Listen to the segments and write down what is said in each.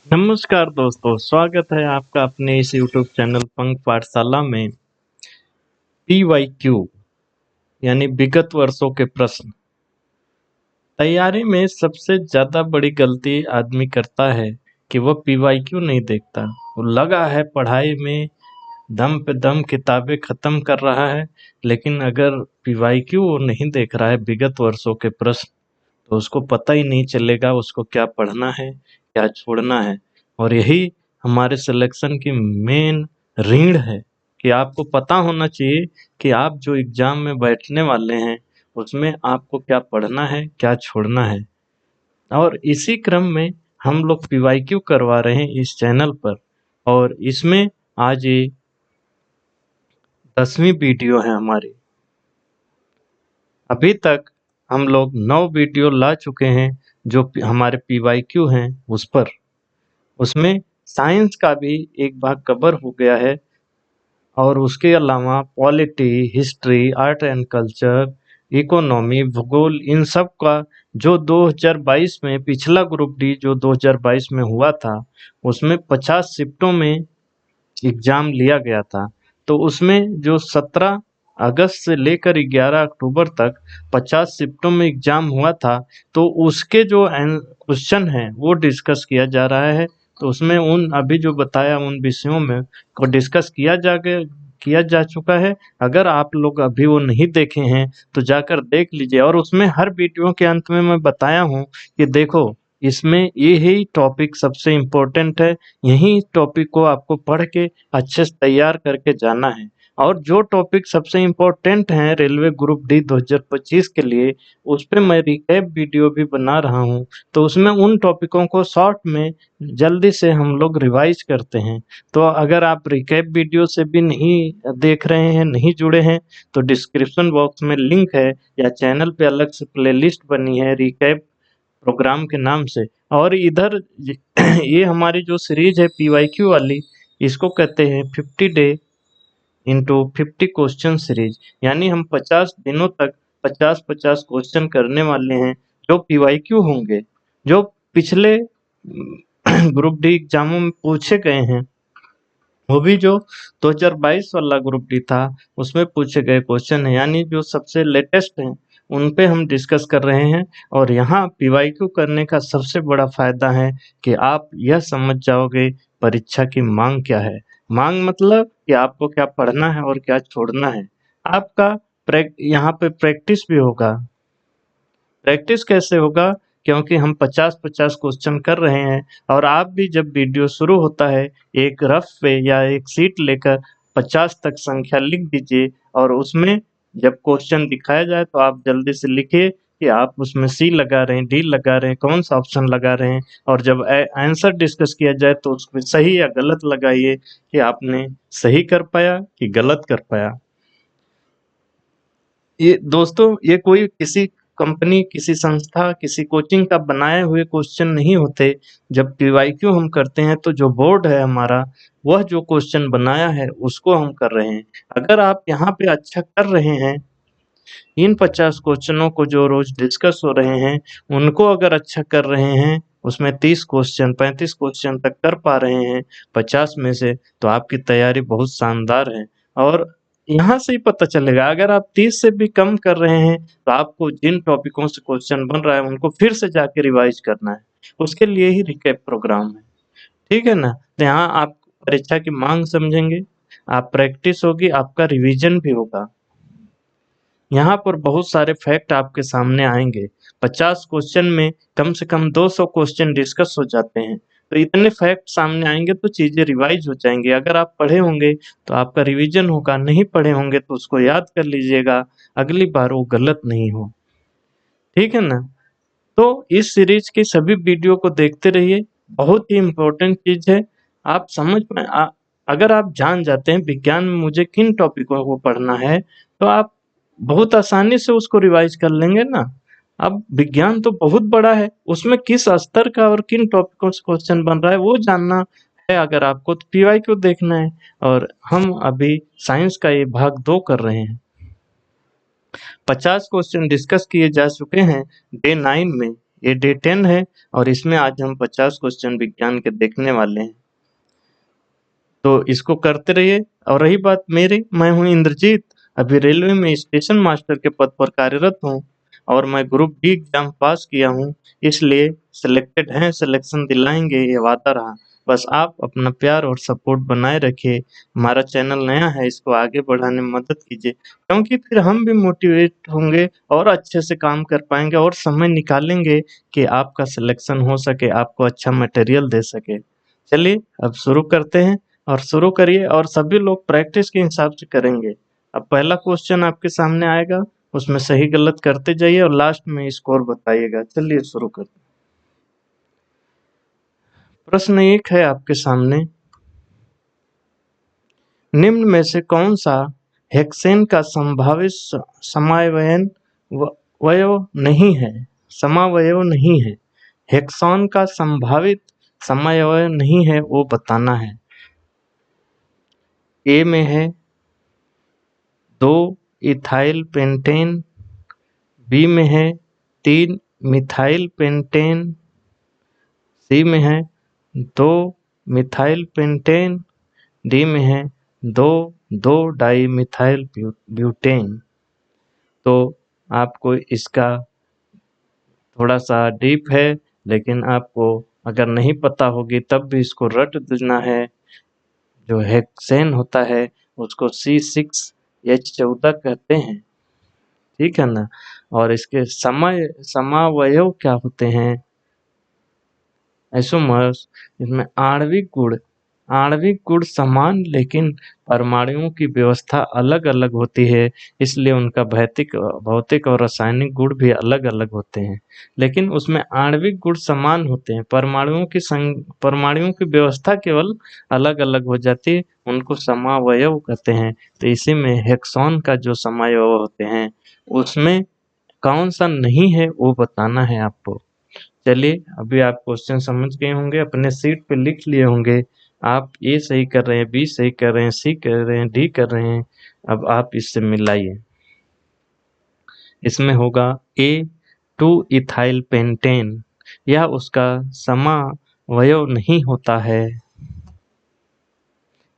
नमस्कार दोस्तों, स्वागत है आपका अपने इस YouTube चैनल पंख पाठशाला में। PYQ यानी विगत वर्षों के प्रश्न। तैयारी में सबसे ज़्यादा बड़ी गलती आदमी करता है कि वह PYQ नहीं देखता। वो लगा है पढ़ाई में, दम पे दम किताबें ख़त्म कर रहा है, लेकिन अगर PYQ वो नहीं देख रहा है, विगत वर्षों के प्रश्न, तो उसको पता ही नहीं चलेगा उसको क्या पढ़ना है, क्या छोड़ना है। और यही हमारे सिलेक्शन की मेन रीढ़ है कि आपको पता होना चाहिए कि आप जो एग्ज़ाम में बैठने वाले हैं, उसमें आपको क्या पढ़ना है, क्या छोड़ना है। और इसी क्रम में हम लोग PYQ करवा रहे हैं इस चैनल पर, और इसमें आज ये 10वीं वीडियो है हमारी। अभी तक हम लोग 9 वीडियो ला चुके हैं जो हमारे PYQ हैं उस पर। उसमें साइंस का भी एक भाग कवर हो गया है, और उसके अलावा polity, history, art and culture, economy, भूगोल, इन सब का जो 2022 में पिछला ग्रुप डी जो 2022 में हुआ था, उसमें 50 शिफ्टों में एग्जाम लिया गया था। तो उसमें जो 17 अगस्त से लेकर 11 अक्टूबर तक 50 शिफ्टों में एग्जाम हुआ था, तो उसके जो क्वेश्चन हैं वो डिस्कस किया जा रहा है। तो उसमें उन अभी जो बताया उन विषयों में को डिस्कस किया जा चुका है। अगर आप लोग अभी वो नहीं देखे हैं तो जाकर देख लीजिए। और उसमें हर वीडियो के अंत में मैं बताया हूँ कि देखो, इसमें ये ही टॉपिक सबसे इम्पोर्टेंट है। यही टॉपिक को आपको पढ़ के अच्छे से तैयार करके जाना है। और जो टॉपिक सबसे इम्पोर्टेंट हैं रेलवे ग्रुप डी 2025 के लिए, उस पे मैं रिकैप वीडियो भी बना रहा हूँ। तो उसमें उन टॉपिकों को शॉर्ट में जल्दी से हम लोग रिवाइज करते हैं। तो अगर आप रिकैप वीडियो से भी नहीं देख रहे हैं, नहीं जुड़े हैं, तो डिस्क्रिप्शन बॉक्स में लिंक है, या चैनल पे अलग से प्लेलिस्ट बनी है रिकैप प्रोग्राम के नाम से। और इधर ये हमारी जो सीरीज है PYQ वाली, इसको कहते हैं 50 डे इंटू 50 क्वेश्चन सीरीज। यानी हम 50 दिनों तक 50-50 क्वेश्चन करने वाले हैं जो PYQ होंगे, जो पिछले ग्रुप डी एग्जामों में पूछे गए हैं। वो भी जो 2022 वाला ग्रुप डी था उसमें पूछे गए क्वेश्चन है, यानी जो सबसे लेटेस्ट हैं उन पे हम डिस्कस कर रहे हैं। और यहाँ PYQ करने का सबसे बड़ा फायदा है कि आप यह समझ जाओगे परीक्षा की मांग क्या है। मांग मतलब कि आपको क्या पढ़ना है और क्या छोड़ना है। आपका यहाँ पे प्रैक्टिस भी होगा। प्रैक्टिस कैसे होगा? क्योंकि हम 50-50 क्वेश्चन कर रहे हैं, और आप भी जब वीडियो शुरू होता है, एक रफ पे या एक शीट लेकर 50 तक संख्या लिख दीजिए, और उसमें जब क्वेश्चन दिखाया जाए तो आप जल्दी से लिखिए कि आप उसमें सी लगा रहे हैं, डी लगा रहे हैं, कौन सा ऑप्शन लगा रहे हैं। और जब आंसर डिस्कस किया जाए तो उसमें सही या गलत लगाइए कि आपने सही कर पाया कि गलत कर पाया। ये दोस्तों, ये कोई किसी कंपनी, किसी संस्था, किसी कोचिंग का बनाए हुए क्वेश्चन नहीं होते। जब PYQ हम करते हैं तो जो बोर्ड है हमारा, वह जो क्वेश्चन बनाया है उसको हम कर रहे हैं। अगर आप यहाँ पे अच्छा कर रहे हैं, इन 50 क्वेश्चनों को जो रोज डिस्कस हो रहे हैं, उनको अगर अच्छा कर रहे हैं, उसमें 30 क्वेश्चन 35 क्वेश्चन तक कर पा रहे हैं 50 में से, तो आपकी तैयारी बहुत शानदार है। और यहाँ से ही पता चलेगा, अगर आप 30 से भी कम कर रहे हैं तो आपको जिन टॉपिकों से क्वेश्चन बन रहा है उनको फिर से जाके रिवाइज करना है। उसके लिए ही रिकैप प्रोग्राम है, ठीक है ना? तो यहाँ आप परीक्षा की मांग समझेंगे, आप प्रैक्टिस होगी, आपका रिवीजन भी होगा। यहाँ पर बहुत सारे फैक्ट आपके सामने आएंगे। 50 क्वेश्चन में कम से कम 200 क्वेश्चन डिस्कस हो जाते हैं। तो इतने फैक्ट सामने आएंगे तो चीजें रिवाइज हो जाएंगी। अगर आप पढ़े होंगे तो आपका रिवीजन होगा, नहीं पढ़े होंगे तो उसको याद कर लीजिएगा, अगली बार वो गलत नहीं हो। ठीक है ना? तो इस सीरीज की सभी वीडियो को देखते रहिए, बहुत ही इम्पोर्टेंट चीज है। आप समझ में अगर आप जान जाते हैं विज्ञान में मुझे किन टॉपिकों को पढ़ना है, तो आप बहुत आसानी से उसको रिवाइज कर लेंगे ना। अब विज्ञान तो बहुत बड़ा है, उसमें किस स्तर का और किन टॉपिकों से क्वेश्चन बन रहा है वो जानना है अगर आपको, तो PYQ देखना है। और हम अभी साइंस का ये भाग 2 कर रहे हैं। 50 क्वेश्चन डिस्कस किए जा चुके हैं डे 9 में। ये डे 10 है और इसमें आज हम 50 क्वेश्चन विज्ञान के देखने वाले हैं। तो इसको करते रहिए। और रही बात मेरी, मैं हूँ इंद्रजीत, अभी रेलवे में स्टेशन मास्टर के पद पर कार्यरत हूँ और मैं ग्रुप डी एग्जाम पास किया हूँ, इसलिए सिलेक्टेड हैं, सिलेक्शन दिलाएंगे, ये वादा रहा। बस आप अपना प्यार और सपोर्ट बनाए रखिए। हमारा चैनल नया है, इसको आगे बढ़ाने में मदद कीजिए, क्योंकि फिर हम भी मोटिवेट होंगे और अच्छे से काम कर पाएंगे और समय निकालेंगे कि आपका सिलेक्शन हो सके, आपको अच्छा मटेरियल दे सके। चलिए अब शुरू करते हैं। और शुरू करिए और सभी लोग प्रैक्टिस के हिसाब से करेंगे। अब पहला क्वेश्चन आपके सामने आएगा, उसमें सही गलत करते जाइए और लास्ट में स्कोर बताइएगा। चलिए शुरू करते हैं। प्रश्न 1 है आपके सामने, निम्न में से कौन सा हेक्सेन का संभावित समावयन वयव नहीं है? समावयव नहीं है, हेक्सॉन का संभावित समावयव नहीं है, वो बताना है। ए में है 2 इथाइल पेंटेन, बी में है 3 मिथाइल पेंटेन, सी में है 2 मिथाइल पेंटेन, डी में है 2 डाई मिथाइल ब्यूटेन। तो आपको इसका थोड़ा सा डीप है, लेकिन आपको अगर नहीं पता होगी तब भी इसको रट देना है। जो हेक्सेन होता है उसको C6H14 कहते हैं, ठीक है ना। और इसके समावयव क्या होते हैं? आइसोमर्स। इसमें आणविक गुण समान, लेकिन परमाणुओं की व्यवस्था अलग अलग होती है, इसलिए उनका भौतिक और रासायनिक गुण भी अलग अलग होते हैं। लेकिन उसमें आणविक गुण समान होते हैं, परमाणुओं की व्यवस्था केवल अलग अलग हो जाती है, उनको समावयव कहते हैं। तो इसी में हेक्सॉन का जो समावयव होते हैं उसमें कौन सा नहीं है वो बताना है आपको। चलिए अभी आप क्वेश्चन समझ गए होंगे, अपने सीट पे लिख लिए होंगे। आप ए सही कर रहे हैं, बी सही कर रहे हैं, सी कर रहे हैं, डी कर रहे हैं। अब आप इससे मिलाइए। इसमें होगा ए 2 इथाइल पेंटेन, यह उसका समावयव नहीं होता है।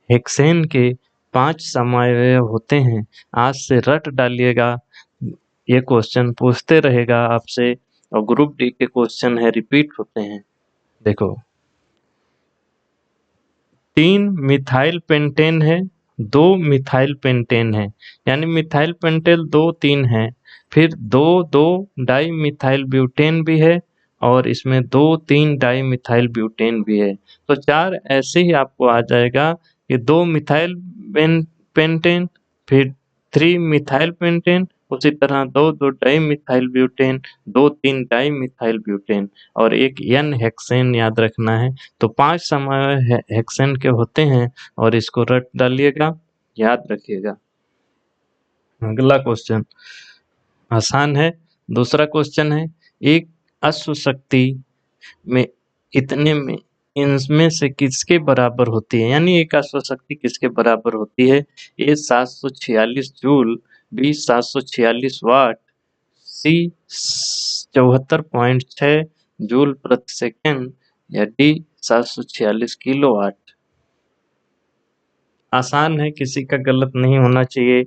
हेक्सेन के 5 समावयव होते हैं। आज से रट डालिएगा, ये क्वेश्चन पूछते रहेगा आपसे और ग्रुप डी के क्वेश्चन है, रिपीट होते हैं। देखो 3 मिथाइल पेंटेन है, 2 मिथाइल पेंटेन है, यानी मिथाइल पेंटेन 2-3 है, फिर 2 डाई मिथाइल ब्यूटेन भी है और इसमें 2-3 डाई मिथाइल ब्यूटेन भी है। तो 4 ऐसे ही आपको आ जाएगा कि 2 मिथाइल पेंटेन, फिर 3 मिथाइल पेंटेन, उसी तरह 2 di methyl butane, 2-3 di methyl butane और एक एन हेक्सेन याद रखना है। तो 5 समावयव हेक्सेन के होते हैं और इसको रट डालिएगा, याद रखिएगा। अगला क्वेश्चन आसान है। दूसरा क्वेश्चन है, एक अश्व शक्ति में इतने में इनमें से किसके बराबर होती है? यानी एक अश्व शक्ति किसके बराबर होती है? ए 746 जूल, बी 746 वाट, सी 74.6 जूल प्रति सेकेंड या डी 746 किलोवाट। आसान है, किसी का गलत नहीं होना चाहिए।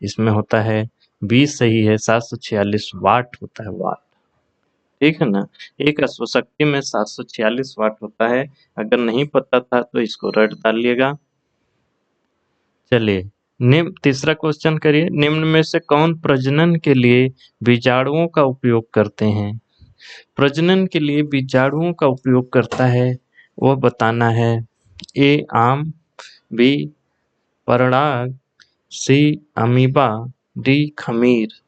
इसमें होता है बी सही है, 746 वाट होता है, वाट, ठीक है ना। एक अश्व शक्ति में 746 वाट होता है। अगर नहीं पता था तो इसको रट डालिएगा। चलिए तीसरा क्वेश्चन करिए, निम्न में से कौन प्रजनन के लिए बीजाणुओं का उपयोग करते हैं? प्रजनन के लिए बीजाणुओं का उपयोग करता है वो बताना है। ए आम, बी पराग, सी अमीबा, डी खमीर।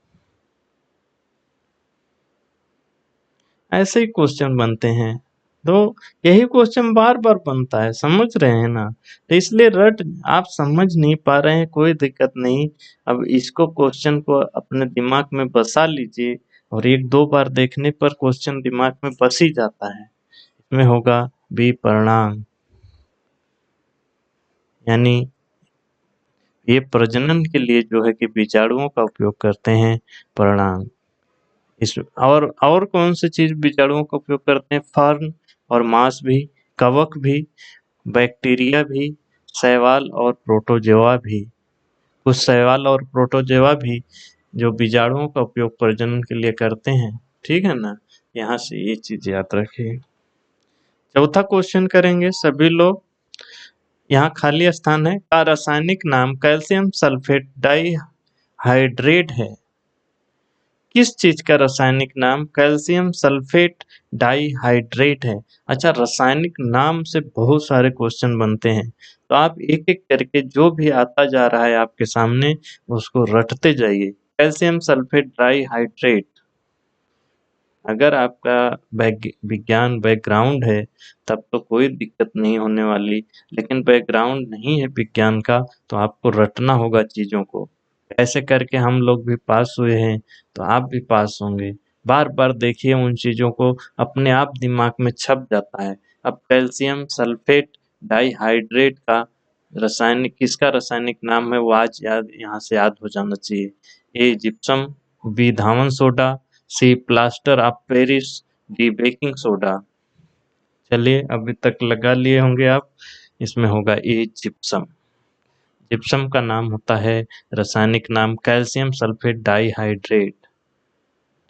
ऐसे ही क्वेश्चन बनते हैं, तो यही क्वेश्चन बार बार बनता है, समझ रहे हैं ना। तो इसलिए रट, आप समझ नहीं पा रहे हैं कोई दिक्कत नहीं। अब इसको क्वेश्चन को अपने दिमाग में बसा लीजिए और 1-2 बार देखने पर क्वेश्चन दिमाग में बस ही जाता है। इसमें होगा बी परिणाम, यानी ये प्रजनन के लिए जो है कि बीजाणुओं का उपयोग करते हैं, परिणाम। इस और कौन सी चीज बीजाणुओं का उपयोग करते हैं? फर्न और मांस भी, कवक भी, बैक्टीरिया भी, शैवाल और प्रोटोजोआ भी। कुछ शैवाल और प्रोटोजोआ भी जो बीजाणुओं का उपयोग प्रजनन के लिए करते हैं। ठीक है ना, यहाँ से ये चीज याद रखिए। चौथा क्वेश्चन करेंगे सभी लोग। यहाँ खाली स्थान है। का रासायनिक नाम कैल्शियम सल्फेट डाइहाइड्रेट है? किस चीज का रासायनिक नाम कैल्शियम सल्फेट डाइहाइड्रेट है? अच्छा, रासायनिक नाम से बहुत सारे क्वेश्चन बनते हैं, तो आप एक एक करके जो भी आता जा रहा है आपके सामने उसको रटते जाइए। Calcium sulphate dihydrate. अगर आपका विज्ञान बैकग्राउंड है तब तो कोई दिक्कत नहीं होने वाली, लेकिन बैकग्राउंड नहीं है विज्ञान का तो आपको रटना होगा चीजों को। ऐसे करके हम लोग भी पास हुए हैं, तो आप भी पास होंगे। बार बार देखिए उन चीजों को, अपने आप दिमाग में छप जाता है। अब कैल्शियम सल्फेट डाइहाइड्रेट का रासायनिक किसका रासायनिक नाम है वो आज याद यहाँ से याद हो जाना चाहिए। ए जिप्सम, बी धावन soda, C plaster of Paris, D baking soda. चलिए अभी तक लगा लिए होंगे आप, इसमें होगा ए जिप्सम। जिप्सम का नाम होता है रासायनिक नाम कैल्शियम सल्फेट डाइहाइड्रेट।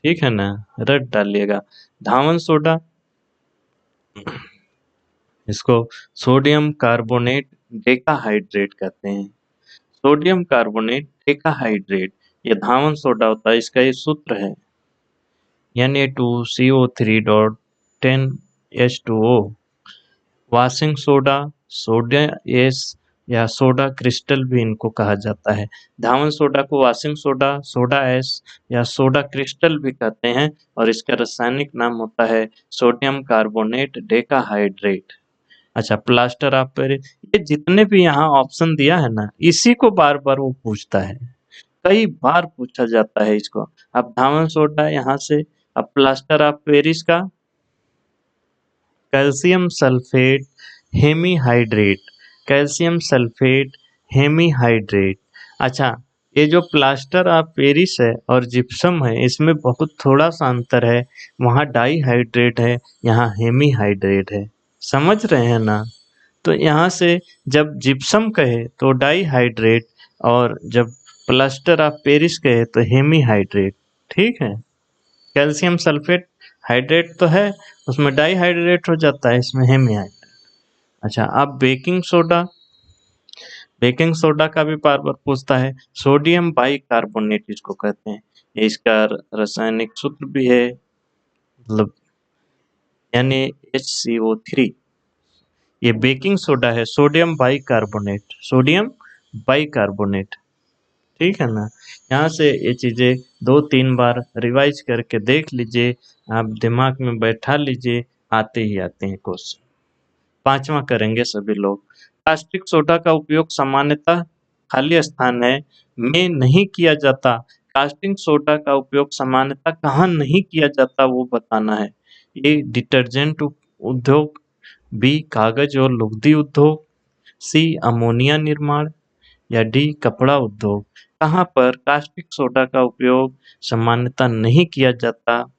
ठीक है ना, रट डालिएगा। धावन सोडा, इसको सोडियम कार्बोनेट डेकाहाइड्रेट कहते हैं। सोडियम कार्बोनेट डेकाहाइड्रेट ये धावन सोडा होता है, इसका ये सूत्र है Na2CO3.10H2O। Washing soda, soda S या सोडा क्रिस्टल भी इनको कहा जाता है। धावन सोडा को वाशिंग सोडा, सोडा एस या सोडा क्रिस्टल भी कहते हैं और इसका रासायनिक नाम होता है सोडियम कार्बोनेट डेकाहाइड्रेट। अच्छा, प्लास्टर ऑफ पेरिस, ये जितने भी यहाँ ऑप्शन दिया है ना, इसी को बार बार वो पूछता है, कई बार पूछा जाता है इसको। अब धावन सोडा यहाँ से, अब प्लास्टर ऑफ पेरिस का calcium sulphate hemihydrate, calcium sulphate hemihydrate. अच्छा, ये जो प्लास्टर ऑफ पेरिस है और जिप्सम है इसमें बहुत थोड़ा सा अंतर है, वहाँ डाइहाइड्रेट है, यहाँ हेमीहाइड्रेट है। समझ रहे हैं ना? तो यहाँ से जब जिप्सम कहे तो डाइहाइड्रेट और जब प्लास्टर ऑफ पेरिस कहे तो हेमीहाइड्रेट। ठीक है, कैल्शियम सल्फेट हाइड्रेट तो है, उसमें डाइहाइड्रेट हो जाता है, इसमें हेमीहाइड्रेट। अच्छा, अब बेकिंग सोडा, बेकिंग सोडा का भी बार बार पूछता है, सोडियम बाइकार्बोनेट इसको कहते हैं। ये इसका रासायनिक सूत्र भी है, मतलब NaHCO3। ये बेकिंग सोडा है, सोडियम बाइकार्बोनेट, सोडियम बाइकार्बोनेट। ठीक है ना, यहाँ से ये चीजें दो तीन बार रिवाइज करके देख लीजिए, आप दिमाग में बैठा लीजिए, आते ही आते हैं क्वेश्चन। पांचवा करेंगे सभी लोग। कास्टिक सोडा का उपयोग सामान्यतः खाली स्थान है में नहीं किया जाता। कास्टिक सोडा का उपयोग सामान्यतः कहाँ नहीं किया जाता वो बताना है। ए डिटर्जेंट उद्योग, बी कागज और लुगदी उद्योग, सी अमोनिया निर्माण या डी कपड़ा उद्योग। कहाँ पर कास्टिक सोडा का उपयोग सामान्यतः नहीं किया जाता?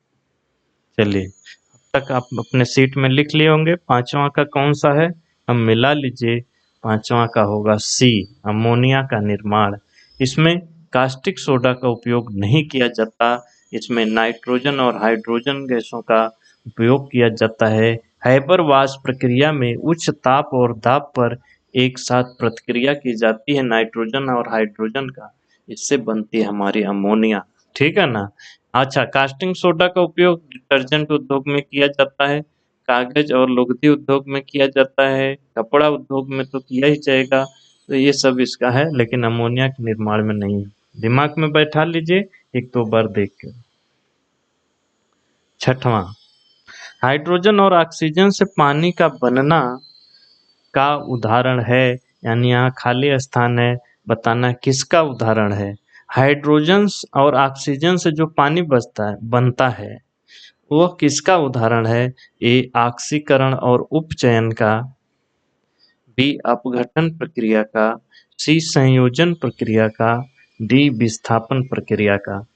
चलिए, अब तक आप अपने सीट में लिख लिए होंगे पांचवा का कौन सा है, हम मिला लीजिए। पांचवा का होगा सी, अमोनिया का निर्माण। इसमें कास्टिक सोडा का उपयोग नहीं किया जाता, इसमें नाइट्रोजन और हाइड्रोजन गैसों का उपयोग किया जाता है। हैबर वाश प्रक्रिया में उच्च ताप और दाब पर एक साथ प्रतिक्रिया की जाती है नाइट्रोजन और हाइड्रोजन का, इससे बनती है हमारी अमोनिया। ठीक है ना। अच्छा, कास्टिंग सोडा का उपयोग डिटर्जेंट उद्योग में किया जाता है, कागज और लुगदी उद्योग में किया जाता है, कपड़ा उद्योग में तो किया ही जाएगा, तो ये सब इसका है, लेकिन अमोनिया के निर्माण में नहीं है। दिमाग में बैठा लीजिए एक दो बार देख के। छठवां, हाइड्रोजन और ऑक्सीजन से पानी का बनना का उदाहरण है, यानी यहाँ खाली स्थान है, बताना किसका उदाहरण है। हाइड्रोजन और ऑक्सीजन से जो पानी बनता है वह किसका उदाहरण है? ए ऑक्सीकरण और उपचयन का, बी अपघटन प्रक्रिया का, सी संयोजन प्रक्रिया का, डी विस्थापन प्रक्रिया का।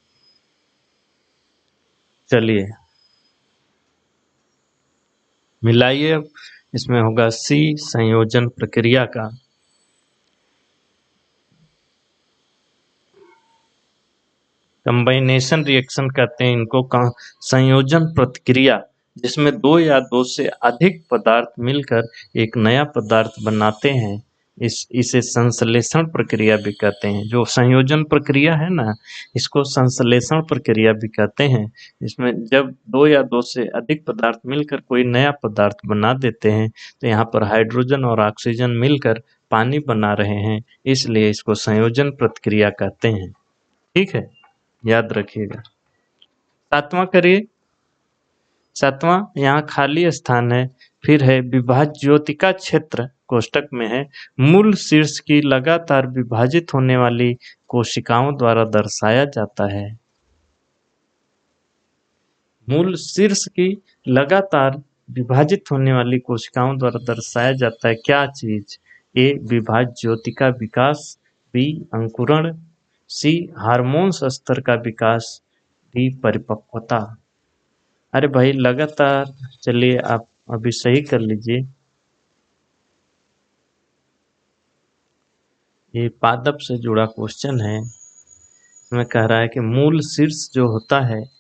चलिए मिलाइए। अब इसमें होगा सी संयोजन प्रक्रिया का। कंबाइनेशन रिएक्शन कहते हैं इनको, संयोजन प्रतिक्रिया, जिसमें दो या दो से अधिक पदार्थ मिलकर एक नया पदार्थ बनाते हैं। इसे संश्लेषण प्रक्रिया भी कहते हैं। जो संयोजन प्रक्रिया है ना, इसको संश्लेषण प्रक्रिया भी कहते हैं। इसमें जब दो या दो से अधिक पदार्थ मिलकर कोई नया पदार्थ बना देते हैं, तो यहाँ पर हाइड्रोजन और ऑक्सीजन मिलकर पानी बना रहे हैं, इसलिए इसको संयोजन प्रक्रिया कहते हैं। ठीक है, याद रखिएगा। सातवां करिए। सातवां, यहाँ खाली स्थान है। फिर है विभाज्योतिका क्षेत्र, कोष्टक में है, मूल शीर्ष की लगातार विभाजित होने वाली कोशिकाओं द्वारा दर्शाया जाता है। मूल शीर्ष की लगातार विभाजित होने वाली कोशिकाओं द्वारा दर्शाया जाता है क्या चीज? ए विभाज्योतिका विकास, बी अंकुरण, सी हार्मोन्स स्तर का विकास, डी परिपक्वता। अरे भाई लगातार, चलिए आप अभी सही कर लीजिए। ये पादप से जुड़ा क्वेश्चन है। इसमें कह रहा है कि मूल शीर्ष जो होता है,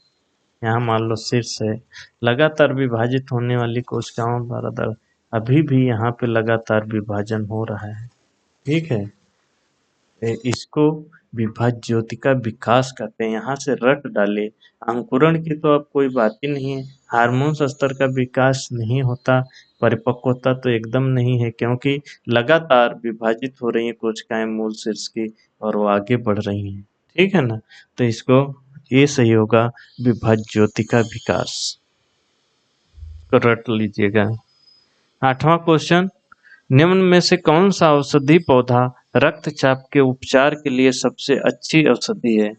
यहाँ मान लो शीर्ष है, लगातार विभाजित होने वाली कोशिकाओं द्वारा अभी भी यहाँ पे लगातार विभाजन हो रहा है। ठीक है, इसको विभाज्योतिका विकास कहते हैं। यहाँ से रट डाले। अंकुरण की तो अब कोई बात ही नहीं है, हार्मोन्स स्तर का विकास नहीं होता, परिपक्वता तो एकदम नहीं है, क्योंकि लगातार विभाजित हो रही है कोशिकाएं मूल शीर्ष की और वो आगे बढ़ रही हैं। ठीक है ना, तो इसको ये सही होगा, विभाज्योतिका विकास को रट लीजिएगा। आठवां क्वेश्चन, निम्न में से कौन सा औषधि पौधा रक्तचाप के उपचार के लिए सबसे अच्छी औषधि है?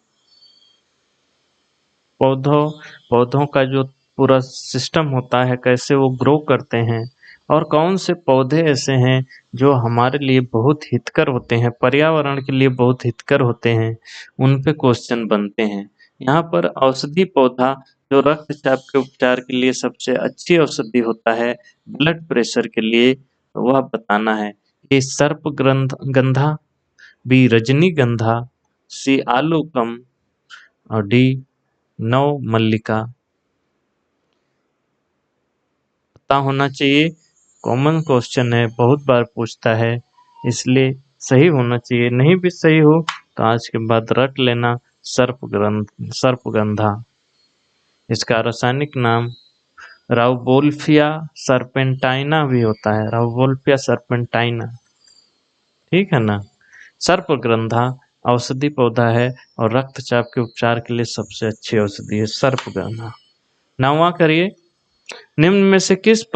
पौधों का जो पूरा सिस्टम होता है, कैसे वो ग्रो करते हैं, और कौन से पौधे ऐसे हैं जो हमारे लिए बहुत हितकर होते हैं, पर्यावरण के लिए बहुत हितकर होते हैं, उन पे क्वेश्चन बनते हैं। यहाँ पर औषधि पौधा जो रक्तचाप के उपचार के लिए सबसे अच्छी औषधि होता है ब्लड प्रेशर के लिए, वह बताना है। ए सर्पगंधा, बी रजनीगंधा, सी आलूकम, और डी नव मल्लिका। पता होना चाहिए, कॉमन क्वेश्चन है, बहुत बार पूछता है, इसलिए सही होना चाहिए। नहीं भी सही हो तो आज के बाद रट लेना, सर्पगंधा। इसका रासायनिक नाम राउवोल्फिया सर्पेंटाइना भी होता है, राउवोल्फिया सर्पेंटाइना। ठीक है ना, सर्पगंधा औषधि पौधा है और रक्तचाप के उपचार के लिए सबसे अच्छी औषधि है सर्पगंधा। नौवां करिए, निम्न में से किसकी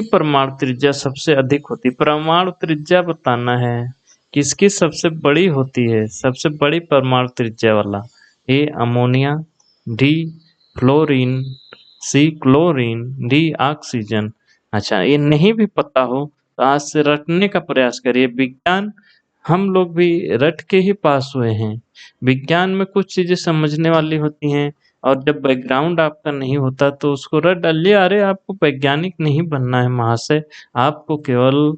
परमाणु त्रिज्या सबसे अधिक होती है? परमाणु त्रिज्या बताना है, किसकी सबसे बड़ी होती है, सबसे बड़ी परमाणु त्रिज्या वाला। A ammonia, D fluorine, C chlorine, D oxygen. अच्छा, ये नहीं भी पता हो तो आज से रटने का प्रयास करिए। विज्ञान हम लोग भी रट के ही पास हुए हैं। विज्ञान में कुछ चीजें समझने वाली होती हैं, और जब बैकग्राउंड आपका नहीं होता तो उसको रट डालिए। अरे आपको वैज्ञानिक नहीं बनना है महाशय, आपको केवल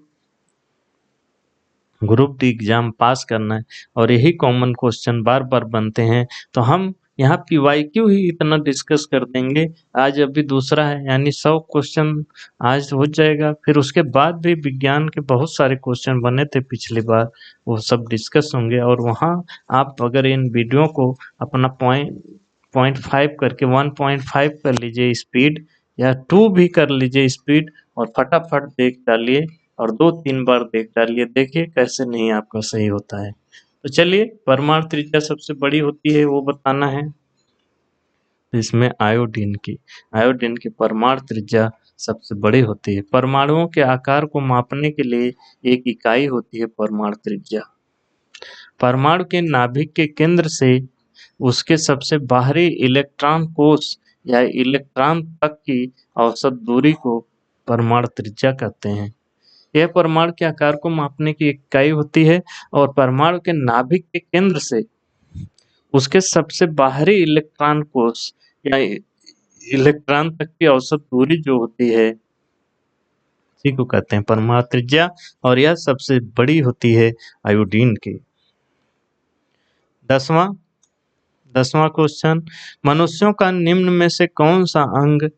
ग्रुप डी एग्जाम पास करना है, और यही कॉमन क्वेश्चन बार बार बनते हैं। तो हम यहाँ PYQ ही इतना डिस्कस कर देंगे। आज अभी दूसरा है, यानी 100 क्वेश्चन आज हो जाएगा। फिर उसके बाद भी विज्ञान के बहुत सारे क्वेश्चन बने थे पिछली बार, वो सब डिस्कस होंगे। और वहाँ आप अगर इन वीडियो को अपना 0.5 करके 1.5 कर लीजिए स्पीड, या 2 भी कर लीजिए स्पीड, और फटाफट देख डालिए, और 2-3 बार देख डालिए, देखिए कैसे नहीं आपका सही होता है। तो चलिए, परमाणु त्रिज्या सबसे बड़ी होती है वो बताना है। इसमें आयोडीन की परमाणु त्रिज्या सबसे बड़ी होती है। परमाणुओं के आकार को मापने के लिए एक इकाई होती है परमाणु त्रिज्या। परमाणु के नाभिक के केंद्र से उसके सबसे बाहरी इलेक्ट्रॉन कोष या इलेक्ट्रॉन तक की औसत दूरी को परमाणु त्रिज्या कहते हैं। यह परमाणु के आकार को मापने की इकाई होती है, और परमाणु के नाभिक के केंद्र से उसके सबसे बाहरी इलेक्ट्रॉन कोष या इलेक्ट्रॉन तक की औसत दूरी जो होती है इसी को कहते हैं परमाणु त्रिज्या, और यह सबसे बड़ी होती है आयोडीन की। 10वां क्वेश्चन, मनुष्यों का निम्न में से कौन सा अंग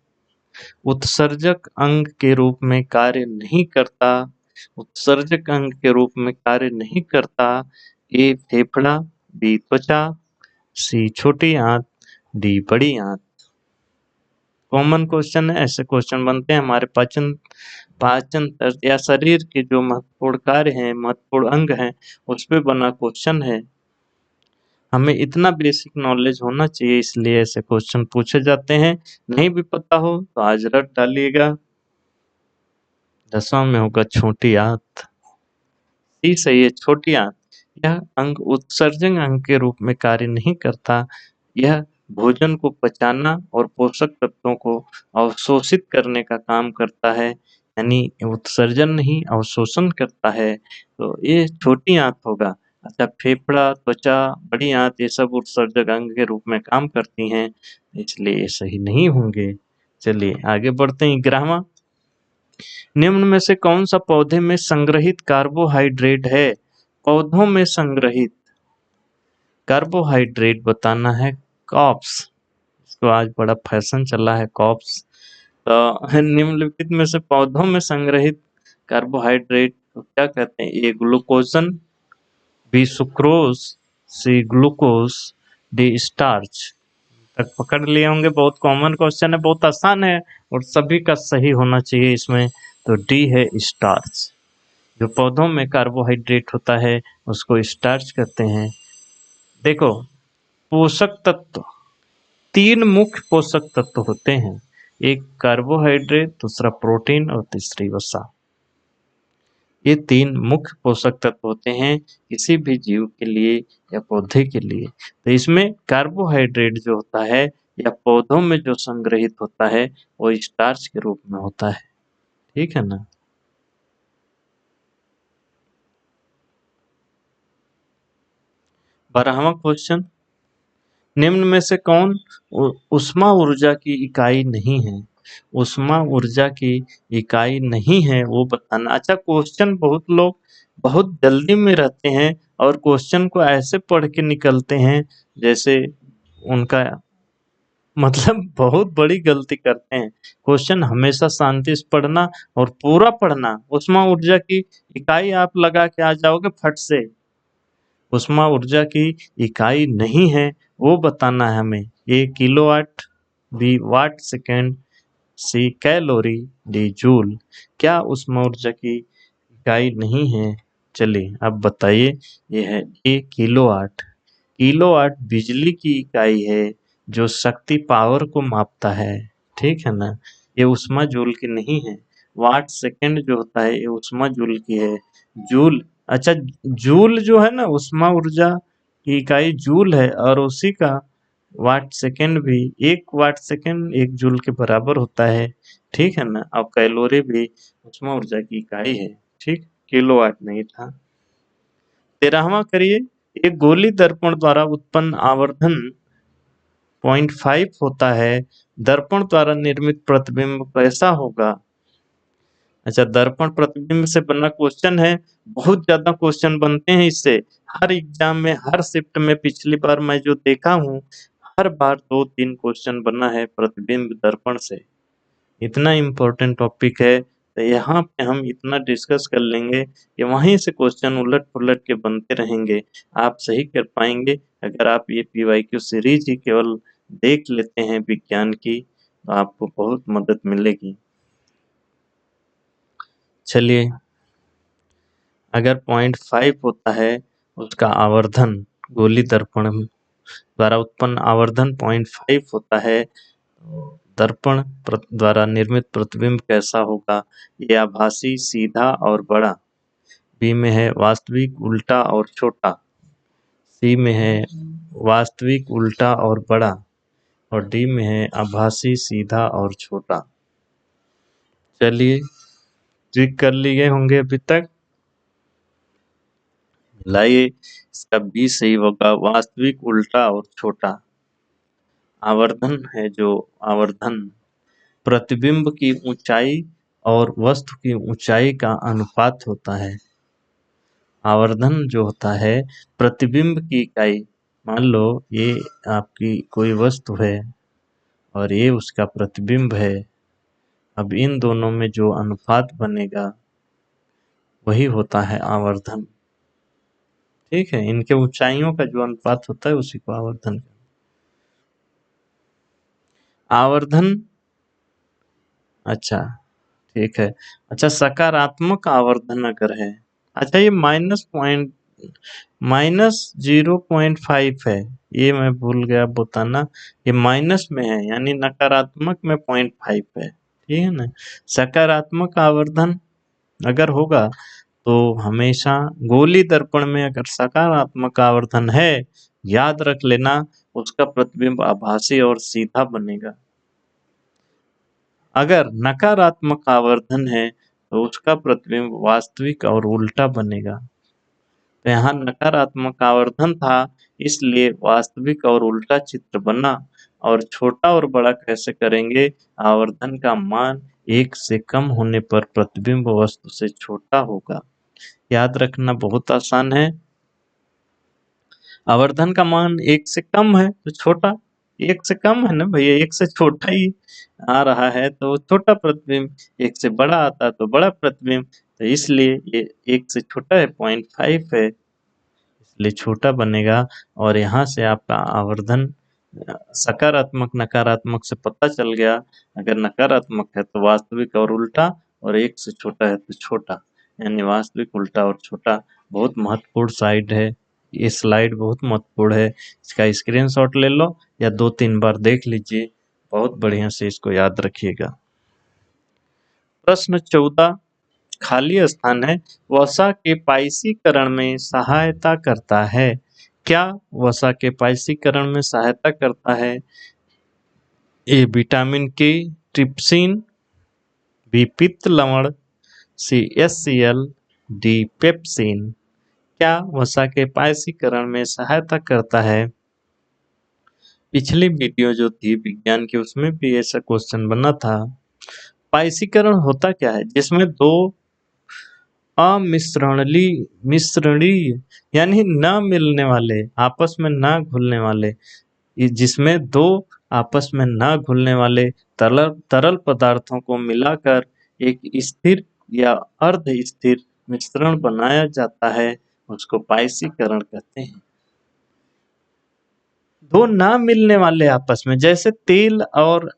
उत्सर्जक अंग के रूप में कार्य नहीं करता? उत्सर्जक अंग के रूप में कार्य नहीं करता। ए फेफड़ा, बी त्वचा, सी छोटी आंत, डी बड़ी आंत। कॉमन क्वेश्चन है, ऐसे क्वेश्चन बनते हैं हमारे पाचन पाचन तंत्र या शरीर के जो महत्वपूर्ण कार्य हैं, महत्वपूर्ण अंग हैं, उस पे बना क्वेश्चन है। हमें इतना बेसिक नॉलेज होना चाहिए, इसलिए ऐसे क्वेश्चन पूछे जाते हैं। नहीं भी पता हो तो आज रट डालिएगा। 10वां में होगा छोटी आंत। सी सही है, छोटी आंत। यह अंग उत्सर्जक अंग के रूप में कार्य नहीं करता। यह भोजन को पचाना और पोषक तत्वों को अवशोषित करने का काम करता है, यानी उत्सर्जन नहीं अवशोषण करता है। तो ये छोटी आंत होगा। अच्छा, फेफड़ा, त्वचा, बड़ी आंत ये सब उत्सर्जक अंग के रूप में काम करती हैं, इसलिए ये सही नहीं होंगे। चलिए आगे बढ़ते हैं। 11वां, निम्न में से कौन सा पौधे में संग्रहित कार्बोहाइड्रेट है? पौधों में संग्रहित कार्बोहाइड्रेट बताना है। कॉप्स, इसको आज बड़ा फैशन चला है कॉप्स। तो निम्नलिखित में से पौधों में संग्रहित कार्बोहाइड्रेट को क्या कहते हैं? A glucagon, B sucrose, C glucose, D starch. तक पकड़ लिए होंगे। बहुत कॉमन क्वेश्चन है, बहुत आसान है और सभी का सही होना चाहिए इसमें। तो डी है स्टार्च। जो पौधों में कार्बोहाइड्रेट होता है उसको स्टार्च कहते हैं। देखो, पोषक तत्व, 3 मुख्य पोषक तत्व होते हैं। एक कार्बोहाइड्रेट, दूसरा प्रोटीन और तीसरी वसा। ये 3 मुख्य पोषक तत्व होते हैं किसी भी जीव के लिए या पौधे के लिए। तो इसमें कार्बोहाइड्रेट जो होता है या पौधों में जो संग्रहित होता है वो स्टार्च के रूप में होता है। ठीक है ना। 12वां क्वेश्चन, निम्न में से कौन ऊष्मा ऊर्जा की इकाई नहीं है? ऊष्मा ऊर्जा की इकाई नहीं है वो बताना। अच्छा, क्वेश्चन बहुत लोग बहुत जल्दी में रहते हैं और क्वेश्चन को ऐसे पढ़ के निकलते हैं जैसे उनका मतलब बहुत बड़ी गलती करते हैं। क्वेश्चन हमेशा शांति से पढ़ना और पूरा पढ़ना। ऊष्मा ऊर्जा की इकाई आप लगा के आ जाओगे फट से। ऊष्मा ऊर्जा की इकाई नहीं है वो बताना है हमें। ए किलोवाट, बी वाट सेकेंड, सी कैलोरी, डी जूल। क्या ऊष्मा ऊर्जा की इकाई नहीं है? चलिए अब बताइए। ये है ए किलोवाट। किलोवाट बिजली की इकाई है जो शक्ति पावर को मापता है। ठीक है ना। ये ऊष्मा जूल की नहीं है। वाट सेकेंड जो होता है ये ऊष्मा जूल की है। जूल, अच्छा, जूल जो है ना ऊष्मा ऊर्जा की इकाई जूल है और उसी का वाट सेकेंड भी 1 वाट सेकेंड 1 जूल के बराबर होता है। ठीक है ना। और कैलोरी भी ऊष्मा ऊर्जा की इकाई है। ठीक, किलोवाट नहीं था। 13वां करिए। एक गोली दर्पण द्वारा उत्पन्न आवर्धन 0.5 होता है। दर्पण द्वारा निर्मित प्रतिबिंब कैसा होगा? अच्छा, दर्पण प्रतिबिंब से बना क्वेश्चन है। बहुत ज्यादा क्वेश्चन बनते हैं इससे। हर एग्जाम में, हर शिफ्ट में पिछली बार मैं जो देखा हूँ, हर बार 2-3 क्वेश्चन बना है प्रतिबिंब दर्पण से। इतना इम्पोर्टेंट टॉपिक है तो यहाँ पे हम इतना डिस्कस कर लेंगे कि वहीं से क्वेश्चन उलट पुलट के बनते रहेंगे। आप सही कर पाएंगे अगर आप ये पीवाईक्यू सीरीज ही केवल देख लेते हैं विज्ञान की, तो आपको बहुत मदद मिलेगी। चलिए, अगर 0.5 होता है उसका आवर्धन, गोली दर्पण द्वारा उत्पन्न आवर्धन 0.5 होता है, दर्पण द्वारा निर्मित प्रतिबिंब कैसा होगा? ये आभासी, सीधा और बड़ा। बी में है वास्तविक, उल्टा और छोटा। सी में है वास्तविक, उल्टा और बड़ा। और डी में है आभासी, सीधा और छोटा। चलिए, ट्रिक कर लिए होंगे अभी तक। लाइए इसका बी सही होगा, वास्तविक, उल्टा और छोटा। आवर्धन है जो आवर्धन प्रतिबिंब की ऊंचाई और वस्तु की ऊंचाई का अनुपात होता है। आवर्धन जो होता है प्रतिबिंब की इकाई, मान लो ये आपकी कोई वस्तु है और ये उसका प्रतिबिंब है। अब इन दोनों में जो अनुपात बनेगा वही होता है आवर्धन। ठीक है, इनके ऊंचाइयों का जो अनुपात होता है उसी को आवर्धन। आवर्धन, अच्छा ठीक है। अच्छा, सकारात्मक आवर्धन अगर है, अच्छा ये -0.5 है, ये मैं भूल गया बताना, ये माइनस में है यानी नकारात्मक में 0.5 है, ठीक है ना। सकारात्मक आवर्धन अगर होगा तो हमेशा गोली दर्पण में अगर सकारात्मक आवर्धन है, याद रख लेना उसका प्रतिबिंब आभासी और सीधा बनेगा। अगर नकारात्मक आवर्धन है तो उसका प्रतिबिंब वास्तविक और उल्टा बनेगा। तो यहाँ नकारात्मक आवर्धन था इसलिए वास्तविक और उल्टा चित्र बना। और छोटा और बड़ा कैसे करेंगे, आवर्धन का मान 1 से कम होने पर प्रतिबिंब वस्तु से छोटा होगा। याद रखना बहुत आसान है। आवर्धन का मान 1 से कम है तो छोटा, 1 से कम है ना भैया, 1 से छोटा ही आ रहा है तो छोटा प्रतिबिंब, 1 से बड़ा आता है तो बड़ा प्रतिबिंब, तो इसलिए ये 1 से छोटा है, 0.5 है, इसलिए छोटा बनेगा। और यहाँ से आपका आवर्धन सकारात्मक नकारात्मक से पता चल गया। अगर नकारात्मक है तो वास्तविक और उल्टा, और 1 से छोटा है तो छोटा, यानी वास्तविक, उल्टा और छोटा। बहुत महत्वपूर्ण स्लाइड है, ये स्लाइड बहुत महत्वपूर्ण है, इसका स्क्रीनशॉट ले लो या 2-3 बार देख लीजिए, बहुत बढ़िया से इसको याद रखिएगा। प्रश्न 14 खाली स्थान है, वसा के पाइसीकरण में सहायता करता है। क्या वसा के पाइसीकरण में सहायता करता है? ए विटामिन के, ट्रिप्सिन, बी पित्त लवण, सी HCl, डी पेप्सिन। क्या वसा के पाइसीकरण में सहायता करता है? पिछली वीडियो जो थी विज्ञान की उसमें भी ऐसा क्वेश्चन बना था। पाइसीकरण होता क्या है, जिसमें दो मिश्रणीय यानी न मिलने वाले, आपस में न घुलने वाले, जिसमें दो आपस में न घुलने वाले तरल पदार्थों को मिलाकर एक स्थिर या अर्ध स्थिर मिश्रण बनाया जाता है, उसको पाइसीकरण कहते हैं। दो ना मिलने वाले आपस में, जैसे तेल और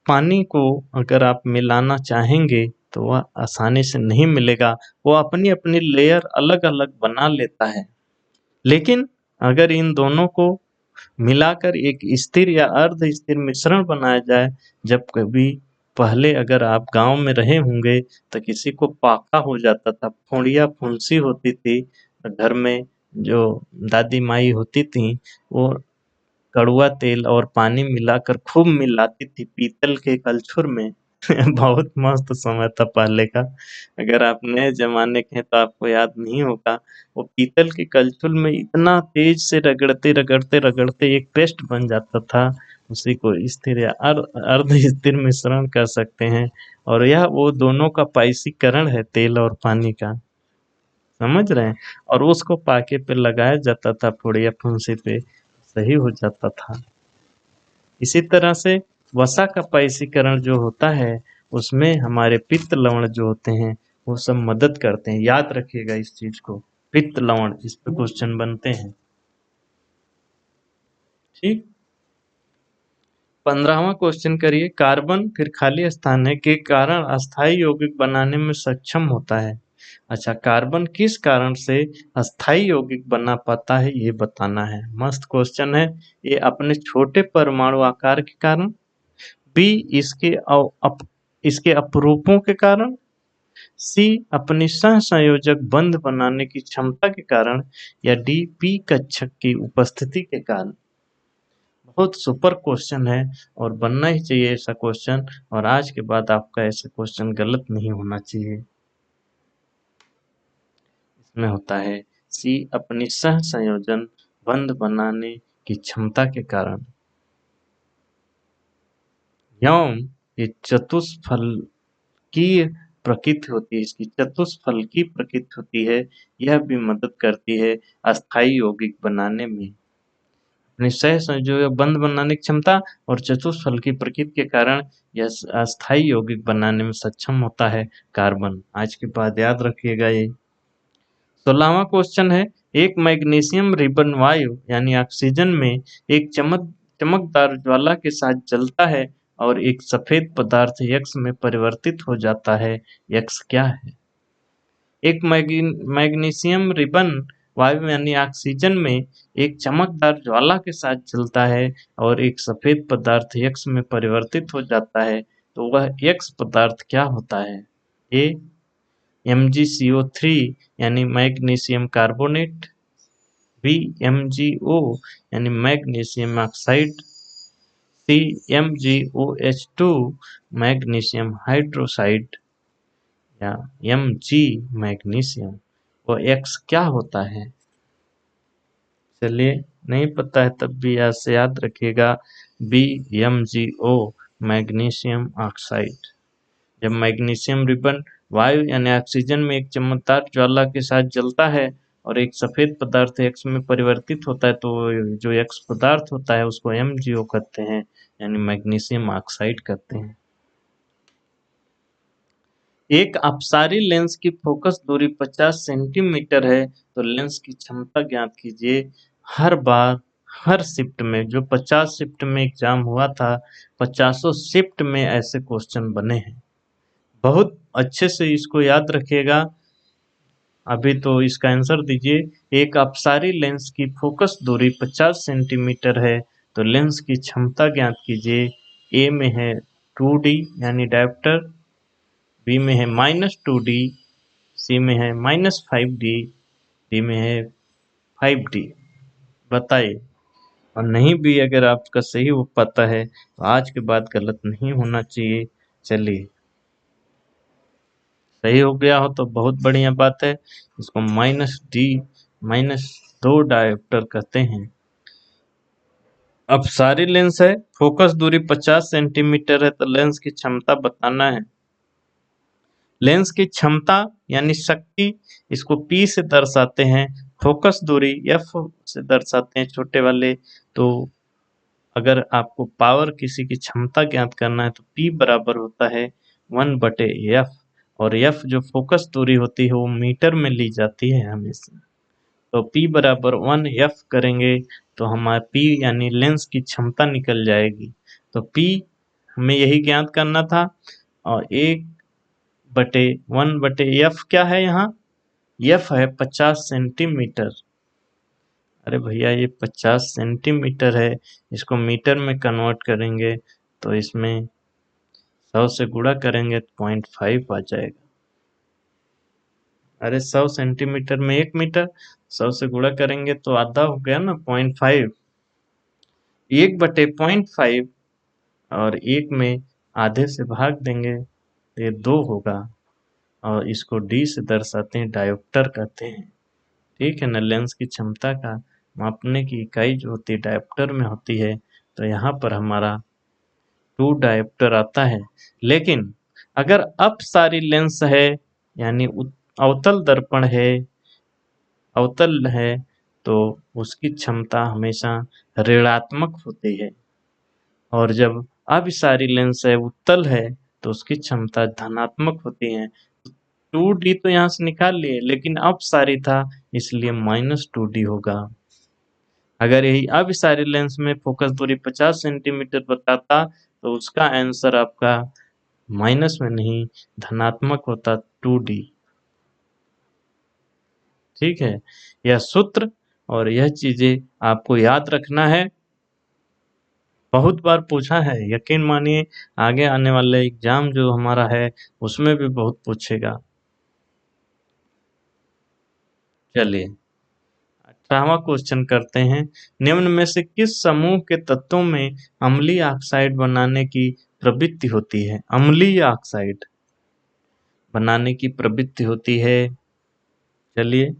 पानी को अगर आप मिलाना चाहेंगे तो वह आसानी से नहीं मिलेगा, वो अपनी अपनी लेयर अलग अलग बना लेता है। लेकिन अगर इन दोनों को मिलाकर एक स्थिर या अर्ध स्थिर मिश्रण बनाया जाए, जब कभी पहले अगर आप गांव में रहे होंगे तो किसी को पाका हो जाता था, फोड़िया फुंसी होती थी, घर में जो दादी माई होती थी वो कड़ुआ तेल और पानी मिलाकर खूब मिलाती थी पीतल के कलछुल में। बहुत मस्त समय था पहले का। अगर आप नए जमाने के हैं तो आपको याद नहीं होगा। वो पीतल के कलछुल में इतना तेज से रगड़ते रगड़ते रगड़ते एक पेस्ट बन जाता था, उसी को स्थिर या अर्ध स्थिर मिश्रण कर सकते हैं। और यह वो दोनों का पाइसीकरण है, तेल और पानी का, समझ रहे हैं। और उसको पाके पे लगाया जाता था, फोड़िया फुंसी पे सही हो जाता था। इसी तरह से वसा का पाइसीकरण जो होता है उसमें हमारे पित्त लवण जो होते हैं वो सब मदद करते हैं। याद रखिएगा इस चीज को, पित्त लवण, इस पे क्वेश्चन बनते हैं। ठीक, 15वां क्वेश्चन करिए। कार्बन फिर खाली स्थान है के कारण अस्थाई यौगिक बनाने में सक्षम होता है। अच्छा, कार्बन किस कारण से अस्थाई यौगिक बना पाता है ये बताना है। मस्त क्वेश्चन है ये। अपने छोटे परमाणु आकार के कारण, बी इसके अपरूपों के कारण, सी अपनी सहसंयोजक बंध बनाने की क्षमता के कारण, या डी पी कक्षक की उपस्थिति के कारण। बहुत सुपर क्वेश्चन है और बनना ही चाहिए ऐसा क्वेश्चन, और आज के बाद आपका ऐसा क्वेश्चन गलत नहीं होना चाहिए। इसमें होता है सी अपनी सह संयोजन बंध बनाने की क्षमता के कारण। यौम ये चतुष्फलकीय प्रकृति होती है, इसकी चतुष्फलकीय प्रकृति होती है। यह भी मदद करती है अस्थायी यौगिक बनाने में। अपनी सह संयोजन बंध बनाने की क्षमता और चतुष्फलकीय प्रकृति के कारण यह अस्थायी यौगिक बनाने में सक्षम होता है कार्बन। आज की बात याद रखिएगा ये। 16वां क्वेश्चन है, एक मैग्नीशियम रिबन वायु यानी ऑक्सीजन में एक चमकदार ज्वाला के साथ जलता है और एक सफेद पदार्थ यक्स में परिवर्तित हो जाता है। यक्स क्या है? एक मैग्नीशियम रिबन वायु यानी ऑक्सीजन में एक चमकदार ज्वाला के साथ जलता है और एक सफेद पदार्थ यक्स में परिवर्तित हो जाता है, तो वह यक्स पदार्थ क्या होता है? ए MgCO3 यानी मैग्नीशियम कार्बोनेट, बी MgO यानी मैग्नीशियम ऑक्साइड, सी MgOH2 मैग्नीशियम हाइड्रोक्साइड, या Mg मैग्नीशियम। वो X क्या होता है? चलिए, नहीं पता है तब भी ऐसे याद रखिएगा, बी MgO मैग्नीशियम ऑक्साइड। जब मैग्नीशियम रिबन वायु यानी ऑक्सीजन में एक चमकदार ज्वाला के साथ जलता है और एक सफेद पदार्थ एक्स में परिवर्तित होता है, तो जो एक्स पदार्थ होता है उसको MgO कहते हैं, यानी मैग्नीशियम ऑक्साइड कहते हैं। एक अपसारी लेंस की फोकस दूरी 50 सेंटीमीटर है, तो लेंस की क्षमता ज्ञात कीजिए। हर बार हर शिफ्ट में, जो 50 शिफ्ट में एग्जाम हुआ था, 50 शिफ्ट में ऐसे क्वेश्चन बने हैं। बहुत अच्छे से इसको याद रखिएगा। अभी तो इसका आंसर दीजिए। एक अपसारी लेंस की फोकस दूरी 50 सेंटीमीटर है, तो लेंस की क्षमता ज्ञात कीजिए। ए में है 2D यानी डायोप्टर, बी में है -2D, सी में है -5D, डी में है 5D। बताइए। और नहीं भी अगर आपका सही हो पता है तो आज के बाद गलत नहीं होना चाहिए। चलिए, सही हो गया हो तो बहुत बढ़िया बात है। इसको -D -2 डायोप्टर कहते हैं। अब सारी लेंस है, फोकस दूरी 50 सेंटीमीटर है, तो लेंस की क्षमता बताना है। लेंस की क्षमता यानी शक्ति, इसको P से दर्शाते हैं। फोकस दूरी F से दर्शाते हैं, छोटे वाले। तो अगर आपको पावर किसी की क्षमता ज्ञात करना है तो P बराबर होता है 1/F, और F जो फोकस दूरी होती है वो मीटर में ली जाती है हमेशा। तो P बराबर 1F करेंगे तो हमारा P यानी लेंस की क्षमता निकल जाएगी। तो P हमें यही ज्ञात करना था। और 1/F क्या है यहाँ? F है 50 सेंटीमीटर। अरे भैया, ये 50 सेंटीमीटर है, इसको मीटर में कन्वर्ट करेंगे तो इसमें 100 से गुणा करेंगे तो 0.5 आ जाएगा। अरे 100 सेंटीमीटर में 1 मीटर, 100 से गुणा करेंगे तो आधा हो गया ना, 0.5। 1/0.5 और 1 में आधे से भाग देंगे तो ये 2 होगा, और इसको D से दर्शाते हैं, डायोप्टर कहते हैं। ठीक है ना। लेंस की क्षमता का मापने की इकाई जो होती है डायोप्टर में होती है, तो यहाँ पर हमारा 2 डायोप्टर आता है। लेकिन अगर अपसारी लेंस है यानी अवतल दर्पण है, अवतल है, तो उसकी क्षमता हमेशा ऋणात्मक होती है, और जब अभिसारी लेंस है, उत्तल है, तो उसकी क्षमता धनात्मक होती है। 2D तो यहाँ से निकाल लिए, लेकिन अपसारी था इसलिए -2D होगा। अगर यही अभिसारी लेंस में फोकस दूरी 50 सेंटीमीटर बताता तो उसका आंसर आपका माइनस में नहीं, धनात्मक होता, 2D। ठीक है। यह सूत्र और यह चीजें आपको याद रखना है। बहुत बार पूछा है, यकीन मानिए आगे आने वाले एग्जाम जो हमारा है उसमें भी बहुत पूछेगा। चलिए, 18वां क्वेश्चन करते हैं। निम्न में से किस समूह के तत्वों में अम्लीय ऑक्साइड बनाने की प्रवृत्ति होती है? अम्लीय ऑक्साइड बनाने की प्रवृत्ति होती है। चलिए,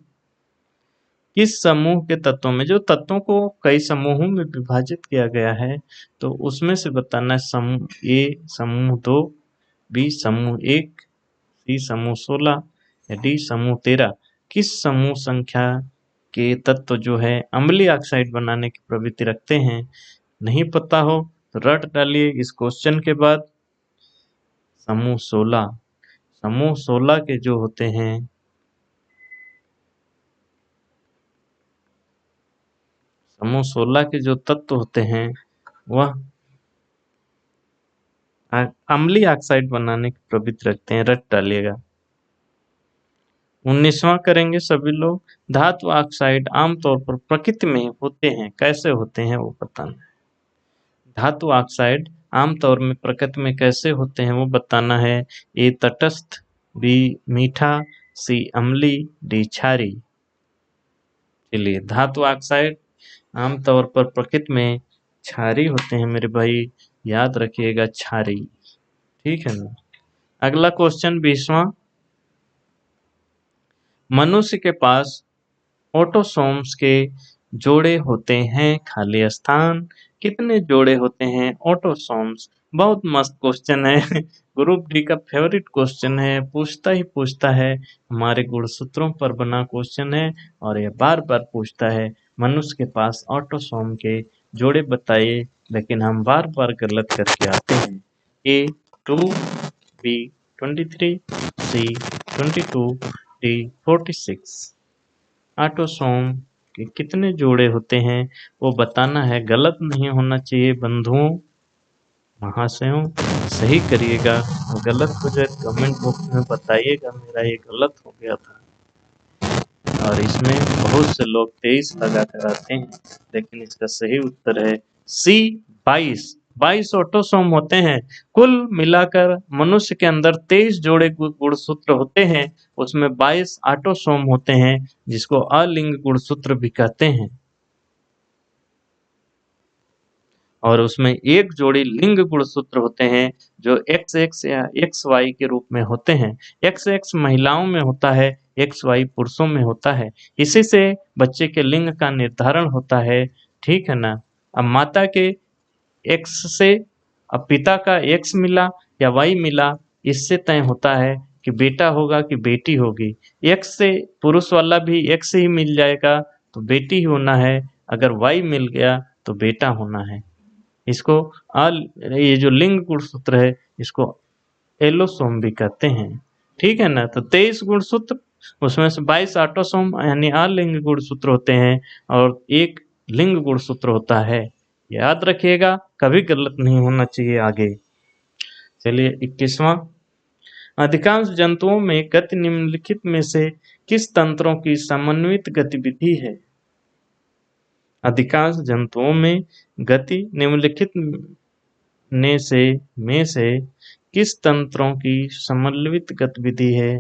किस समूह के तत्वों में, जो तत्वों को कई समूहों में विभाजित किया गया है, तो उसमें से बताना है समूह ए समूह 2, बी समूह 1, सी समूह 16 या डी समूह 13। किस समूह संख्या के तत्व जो है अम्लीय ऑक्साइड बनाने की प्रवृत्ति रखते हैं? नहीं पता हो तो रट डालिए इस क्वेश्चन के बाद। समूह 16। समूह 16 के जो होते हैं, समूह 16 के जो तत्व होते हैं वह अम्लीय ऑक्साइड बनाने की प्रवृत्ति रखते हैं। रट डालिएगा। 19वां करेंगे सभी लोग। धातु ऑक्साइड आमतौर पर प्रकृति में होते हैं, कैसे होते हैं वो बताना है। धातु ऑक्साइड आमतौर में प्रकृति में कैसे होते हैं वो बताना है। ए तटस्थ, बी मीठा, सी अम्लीय, डी क्षारीय। चलिए, धातु ऑक्साइड आमतौर पर प्रकृति में क्षारीय होते हैं मेरे भाई, याद रखिएगा क्षारीय। ठीक है ना। अगला क्वेश्चन 20वां। मनुष्य के पास ऑटोसोम्स के जोड़े होते हैं, खाली स्थान। कितने जोड़े होते हैं ऑटोसोम्स? बहुत मस्त क्वेश्चन है। ग्रुप डी का फेवरेट क्वेश्चन है, पूछता ही पूछता है। हमारे गुणसूत्रों पर बना क्वेश्चन है और यह बार बार पूछता है मनुष्य के पास ऑटोसोम के जोड़े बताइए, लेकिन हम बार बार गलत करके आते हैं। ए 2, बी 23, सी 22, डी 46। ऑटोसोम के कितने जोड़े होते हैं वो बताना है। गलत नहीं होना चाहिए बंधुओं, महाशयों, सही करिएगा। गलत हो जाए कमेंट बॉक्स में बताइएगा मेरा ये गलत हो गया था। और इसमें बहुत से लोग 23 लगा कर आते हैं, लेकिन इसका सही उत्तर है सी 22। 22 ऑटोसोम होते हैं। कुल मिलाकर मनुष्य के अंदर 23 जोड़े गुणसूत्र होते हैं, उसमें 22 ऑटोसोम होते हैं, जिसको अलिंग गुणसूत्र भी कहते हैं। और उसमें एक जोड़ी लिंग गुणसूत्र होते हैं जो XX या XY के रूप में होते हैं। XX महिलाओं में होता है, XY पुरुषों में होता है। इसी से बच्चे के लिंग का निर्धारण होता है। ठीक है ना। अब माता के X से अब पिता का X मिला या Y मिला, इससे तय होता है कि बेटा होगा कि बेटी होगी। X से पुरुष वाला भी X ही मिल जाएगा तो बेटी ही होना है, अगर Y मिल गया तो बेटा होना है। इसको ये जो लिंग गुणसूत्र है इसको एलोसोम भी कहते हैं। ठीक है ना। तो 23 गुणसूत्र, उसमें से 22 ऑटोसोम यानी अलिंग गुणसूत्र होते हैं और एक लिंग गुणसूत्र होता है। याद रखिएगा, कभी गलत नहीं होना चाहिए आगे। चलिए 21वां। अधिकांश जंतुओं में गति निम्नलिखित में से किस तंत्रों की समन्वित गतिविधि है? अधिकांश जंतुओं में गति निम्नलिखित में से किस तंत्रों की समन्वित गतिविधि है?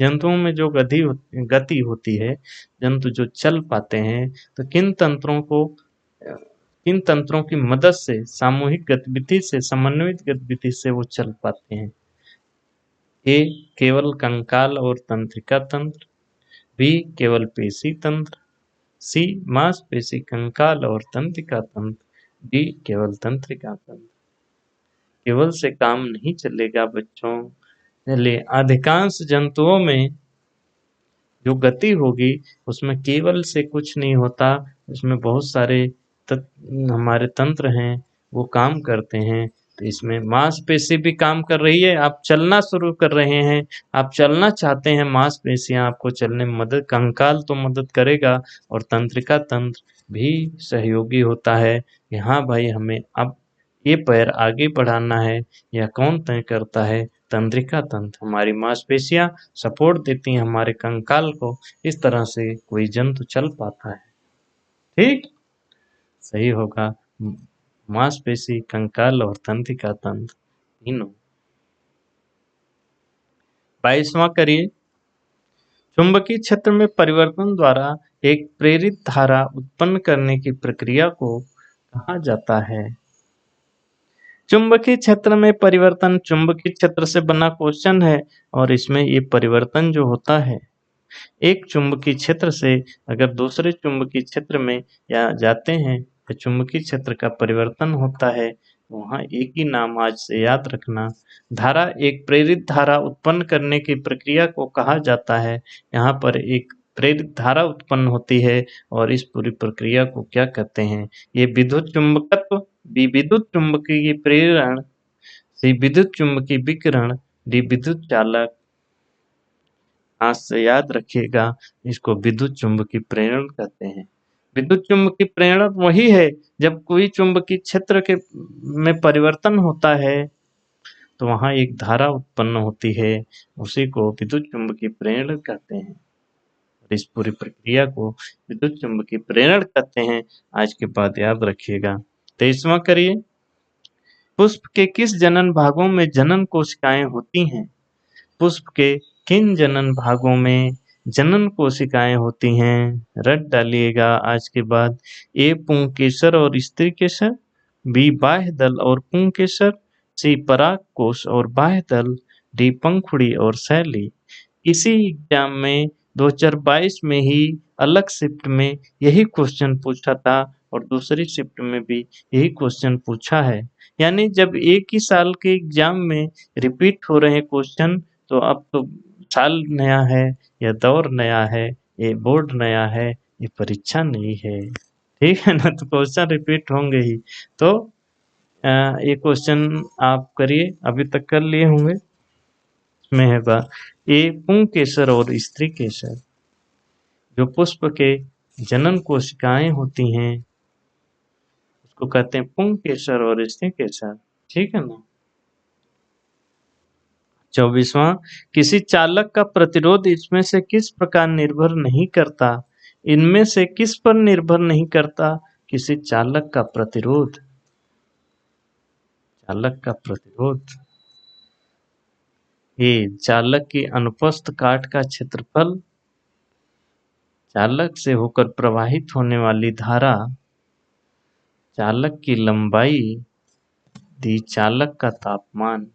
जंतुओं में जो गति होती है, जंतु जो चल पाते हैं, तो किन तंत्रों की मदद से, सामूहिक गतिविधि से, समन्वित गतिविधि से वो चल पाते हैं? ए केवल कंकाल और तंत्रिका तंत्र, बी केवल पेशी तंत्र, सी मांसपेशी कंकाल और तंत्रिका तंत्र, डी केवल तंत्रिका तंत्र। केवल से काम नहीं चलेगा बच्चों। चलिए, अधिकांश जंतुओं में जो गति होगी उसमें केवल से कुछ नहीं होता, उसमें बहुत सारे हमारे तंत्र हैं वो काम करते हैं। तो इसमें मांसपेशी भी काम कर रही है। आप चलना शुरू कर रहे हैं, आप चलना चाहते हैं, मांसपेशियां आपको चलने में मदद, कंकाल तो मदद करेगा और तंत्रिका तंत्र भी सहयोगी होता है कि हाँ भाई हमें अब ये पैर आगे बढ़ाना है। यह कौन तय करता है? तंत्रिका तंत्र। हमारी मांसपेशियां सपोर्ट देती हैं हमारे कंकाल को, इस तरह से कोई जंतु चल पाता है। ठीक, सही होगा मांसपेशी, कंकाल और तंत्रिका तंत्र तीनों। 22वां करिए। चुंबकीय क्षेत्र में परिवर्तन द्वारा एक प्रेरित धारा उत्पन्न करने की प्रक्रिया को कहा जाता है? चुंबकीय क्षेत्र में परिवर्तन, चुंबकीय क्षेत्र से बना क्वेश्चन है और इसमें ये परिवर्तन जो होता है एक चुंबकीय क्षेत्र से अगर दूसरे चुंबकीय क्षेत्र में या जाते हैं या चुंबकीय क्षेत्र का परिवर्तन होता है, वहाँ एक ही नाम आज से याद रखना। धारा, एक प्रेरित धारा उत्पन्न करने की प्रक्रिया को कहा जाता है। यहाँ पर एक प्रेरित धारा उत्पन्न होती है और इस पूरी प्रक्रिया को क्या कहते हैं? ये विद्युत चुंबकत्व, विद्युत चुंबकीय प्रेरण, सी विद्युत चुंबकीय विकिरण, डी विद्युत चालक। आज से याद रखिएगा, इसको विद्युत चुंबकीय प्रेरण कहते हैं। विद्युत चुंबकीय प्रेरण वही है जब कोई चुंबकीय क्षेत्र के में परिवर्तन होता है तो वहां एक धारा उत्पन्न होती है, उसी को विद्युत चुंबकीय प्रेरण कहते हैं। और इस पूरी प्रक्रिया को विद्युत चुंबकीय प्रेरण कहते हैं। आज के बाद याद रखिएगा। 23वां करिए। पुष्प के किस जनन भागों में जनन कोशिकाएं होती हैं? पुष्प के किन जनन भागों में जनन कोशिकाएं होती हैं? रट डालिएगा आज के बाद। ए पुंकेसर और स्त्री केसर, बी बाह्य दल और पुंकेसर, सी पराग कोश और बाह्य दल, डी पंखुड़ी और शैली। इसी एग्जाम में 2022 में ही अलग शिफ्ट में यही क्वेश्चन पूछा था और दूसरी शिफ्ट में भी यही क्वेश्चन पूछा है। यानी जब एक ही साल के एग्जाम में रिपीट हो रहे क्वेश्चन, तो अब तो साल नया है या दौर नया है, ये बोर्ड नया है, ये परीक्षा नहीं है। ठीक है ना? तो क्वेश्चन रिपीट होंगे ही। तो ये क्वेश्चन आप करिए, अभी तक कर लिए होंगे। इसमें है ए पुंकेसर और स्त्री केसर। जो पुष्प के जनन कोशिकाएं होती हैं उसको कहते हैं पुंकेसर और स्त्री केसर। ठीक है ना? 24वां, किसी चालक का प्रतिरोध इसमें से किस प्रकार निर्भर नहीं करता? इनमें से किस पर निर्भर नहीं करता? किसी चालक का प्रतिरोध, चालक का प्रतिरोध, ये चालक की अनुप्रस्थ काट का क्षेत्रफल, चालक से होकर प्रवाहित होने वाली धारा, चालक की लंबाई, दी चालक का तापमान।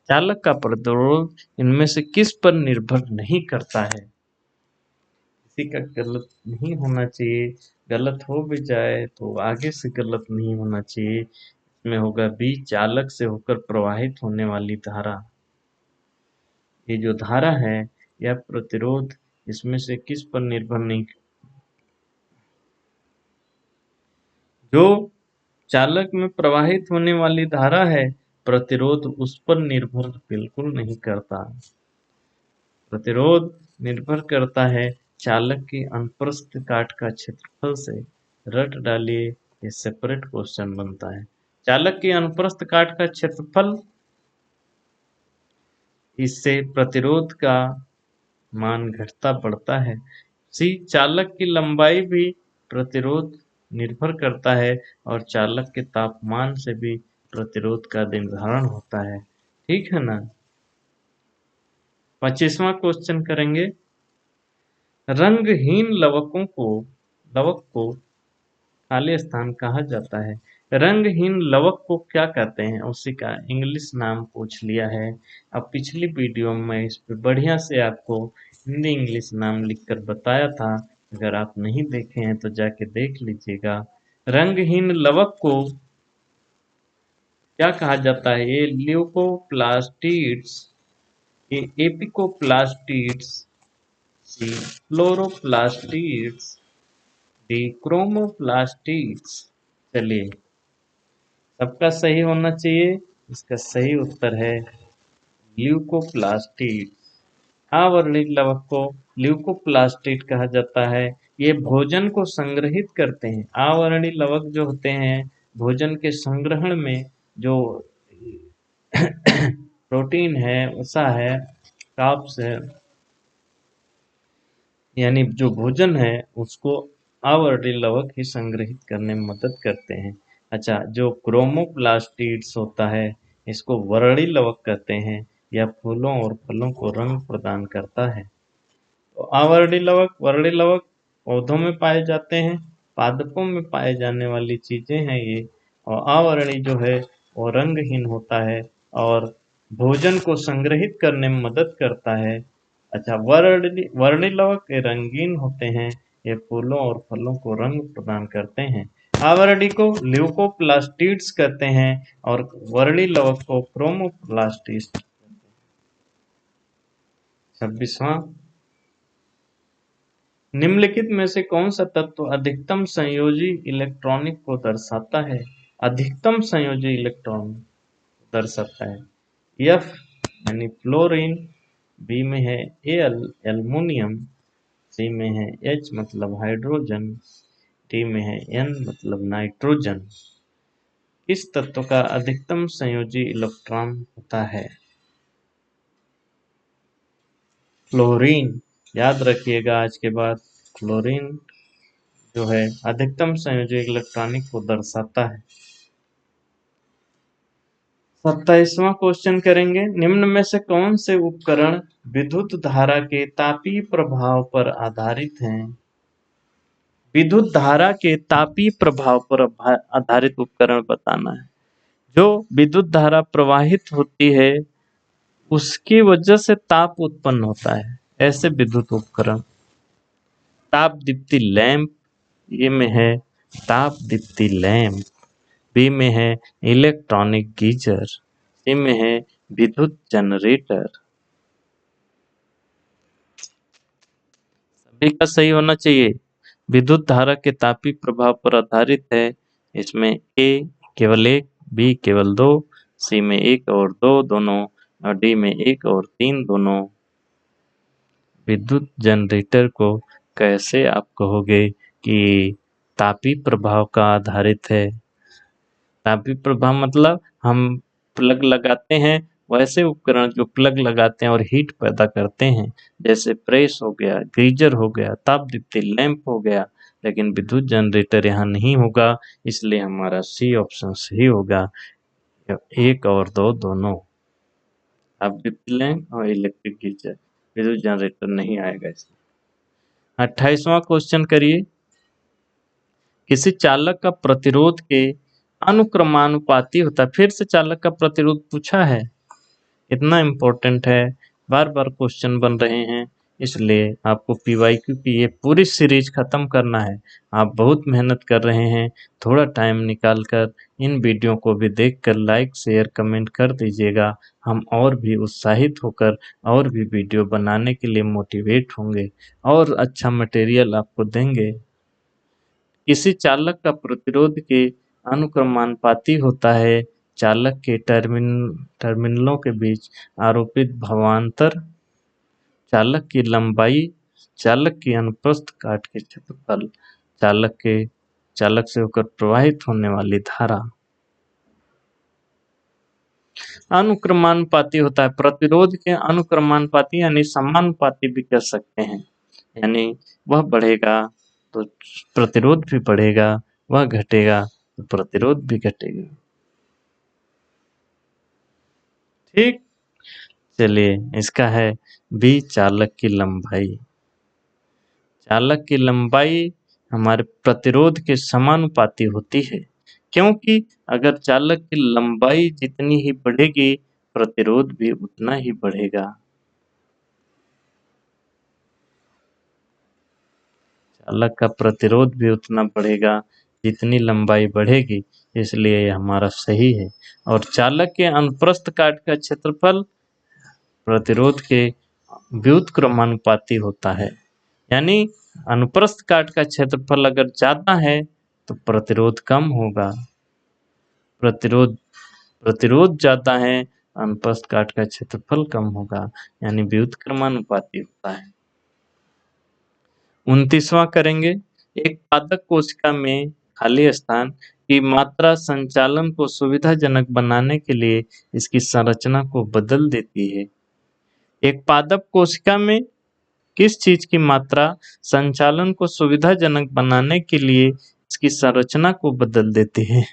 चालक का प्रतिरोध इनमें से किस पर निर्भर नहीं करता है? किसी का गलत नहीं होना चाहिए, गलत हो भी जाए तो आगे से गलत नहीं होना चाहिए। इसमें होगा बी, चालक से होकर प्रवाहित होने वाली धारा। ये जो धारा है यह प्रतिरोध इसमें से किस पर निर्भर नहीं, जो चालक में प्रवाहित होने वाली धारा है, प्रतिरोध उस पर निर्भर बिल्कुल नहीं करता। प्रतिरोध निर्भर करता है चालक की अनुप्रस्थ काट का क्षेत्रफल से। रट डालिए, ये सेपरेट क्वेश्चन बनता है। चालक की अनुप्रस्थ काट का क्षेत्रफल, इससे प्रतिरोध का मान घटता बढ़ता है। सी, चालक की लंबाई भी प्रतिरोध निर्भर करता है और चालक के तापमान से भी प्रतिरोध का निर्धारण होता है। ठीक है ना? 25वां क्वेश्चन करेंगे। रंगहीन लवक को खाली स्थान कहा जाता है। रंगहीन लवक को क्या कहते हैं? उसी का इंग्लिश नाम पूछ लिया है। अब पिछली वीडियो में इस पे बढ़िया से आपको हिंदी इंग्लिश नाम लिखकर बताया था। अगर आप नहीं देखे हैं तो जाके देख लीजिएगा। रंगहीन लवक को क्या कहा जाता है? ये ल्यूकोप्लास्टिड्स, ये एपिकोप्लास्टिड्स, सी फ्लोरोप्लास्टिड्स, डी क्रोमोप्लास्टिड्स। चलिए, सबका सही होना चाहिए। इसका सही उत्तर है ल्यूकोप्लास्टिड। आवरणिक लवक को ल्यूकोप्लास्टिड कहा जाता है। ये भोजन को संग्रहित करते हैं। आवरणीय लवक जो होते हैं भोजन के संग्रहण में जो प्रोटीन है, वसा है, कार्ब्स है, यानी जो भोजन है उसको आवरणीय लवक ही संग्रहित करने में मदद करते हैं। अच्छा, जो क्रोमोप्लास्टिड्स होता है इसको वर्णीय लवक कहते हैं। यह फूलों और फलों को रंग प्रदान करता है। तो आवर्णीय लवक, वर्णीय लवक पौधों में पाए जाते हैं, पादपों में पाए जाने वाली चीजें हैं ये। और आवर्णीय जो है वो रंगहीन होता है और भोजन को संग्रहित करने में मदद करता है। अच्छा, वर्णिलवक रंगीन होते हैं, ये फूलों और फलों को रंग प्रदान करते हैं। आवर्णी को ल्यूकोप्लास्टिड्स कहते हैं और वर्णिलवक को क्रोमोप्लास्टिड्स। 26वां, निम्नलिखित में से कौन सा तत्व अधिकतम संयोजी इलेक्ट्रॉनिक को दर्शाता है? अधिकतम संयोजी इलेक्ट्रॉन दर्शाता है। एफ यानी फ्लोरीन, बी में है एल्युमिनियम, सी में है एच मतलब हाइड्रोजन, डी में है एन मतलब नाइट्रोजन। किस तत्व का अधिकतम संयोजी इलेक्ट्रॉन होता है? फ्लोरीन। याद रखिएगा आज के बाद, फ्लोरीन जो है अधिकतम संयोजी इलेक्ट्रॉनिक को दर्शाता है। 27वां क्वेश्चन करेंगे, निम्न में से कौन से उपकरण विद्युत धारा के तापीय प्रभाव पर आधारित हैं? विद्युत धारा के तापीय प्रभाव पर आधारित उपकरण बताना है। जो विद्युत धारा प्रवाहित होती है उसकी वजह से ताप उत्पन्न होता है, ऐसे विद्युत उपकरण। ताप दीप्ति लैंप, ए में है ताप दीप्ति लैंप, बी में है इलेक्ट्रॉनिक गीजर, सी में है विद्युत जनरेटर। सभी का सही होना चाहिए। विद्युत धारा के तापीय प्रभाव पर आधारित है। इसमें ए केवल एक, बी केवल दो, सी में एक और दो दोनों, और डी में एक और तीन दोनों। विद्युत जनरेटर को कैसे आप कहोगे कि तापीय प्रभाव का आधारित है? तापीय प्रभाव मतलब हम प्लग लगाते हैं, वैसे उपकरण जो प्लग लगाते हैं और हीट पैदा करते हैं, जैसे प्रेस हो गया, गीजर हो गया, ताप दीप्ति लैंप हो गया। लेकिन विद्युत जनरेटर यहाँ नहीं होगा, इसलिए हमारा सी ऑप्शन सही होगा, एक और दो दोनों। ताप दीप्ति लैंप और इलेक्ट्रिक गीजर, विद्युत जनरेटर नहीं आएगा इसमें। 28वां क्वेश्चन करिए, किसी चालक का प्रतिरोध के अनुक्रमानुपाती होता है। फिर से चालक का प्रतिरोध पूछा है, इतना इम्पोर्टेंट है, बार बार क्वेश्चन बन रहे हैं, इसलिए आपको पीवाईक्यू की ये पूरी सीरीज खत्म करना है। आप बहुत मेहनत कर रहे हैं, थोड़ा टाइम निकाल कर इन वीडियो को भी देखकर लाइक शेयर कमेंट कर दीजिएगा। हम और भी उत्साहित होकर और भी वीडियो बनाने के लिए मोटिवेट होंगे और अच्छा मटेरियल आपको देंगे। किसी चालक का प्रतिरोध के अनुक्रमानुपाती होता है। चालक के टर्मिनलों के बीच आरोपित भावांतर, चालक की लंबाई, चालक की अनुप्रस्थ काट के क्षेत्रफल, चालक से होकर प्रवाहित होने वाली धारा। अनुक्रमानुपाती होता है, प्रतिरोध के अनुक्रमानुपाती यानी समानुपाती भी कह सकते हैं। यानी वह बढ़ेगा तो प्रतिरोध भी बढ़ेगा, वह घटेगा तो प्रतिरोध भी घटेगा। ठीक, चलिए इसका है बी चालक की लंबाई। चालक की लंबाई हमारे प्रतिरोध के समानुपाती होती है, क्योंकि अगर चालक की लंबाई जितनी ही बढ़ेगी प्रतिरोध भी उतना ही बढ़ेगा। चालक का प्रतिरोध भी उतना बढ़ेगा जितनी लंबाई बढ़ेगी, इसलिए ये हमारा सही है। और चालक के अनुप्रस्थ काट का क्षेत्रफल प्रतिरोध के व्युत्क्रमानुपाती होता है। यानी अनुप्रस्थ काट का क्षेत्रफल अगर ज्यादा है तो प्रतिरोध कम होगा, प्रतिरोध ज्यादा है, अनुप्रस्थ काट का क्षेत्रफल कम होगा, यानी व्युत्क्रमानुपाती होता है। 29वां करेंगे, एक पादप कोशिका में खाली स्थान की मात्रा संचालन को सुविधाजनक बनाने के लिए इसकी संरचना को बदल देती है। एक पादप कोशिका में किस चीज की मात्रा संचालन को सुविधाजनक बनाने के लिए इसकी संरचना को बदल देती है?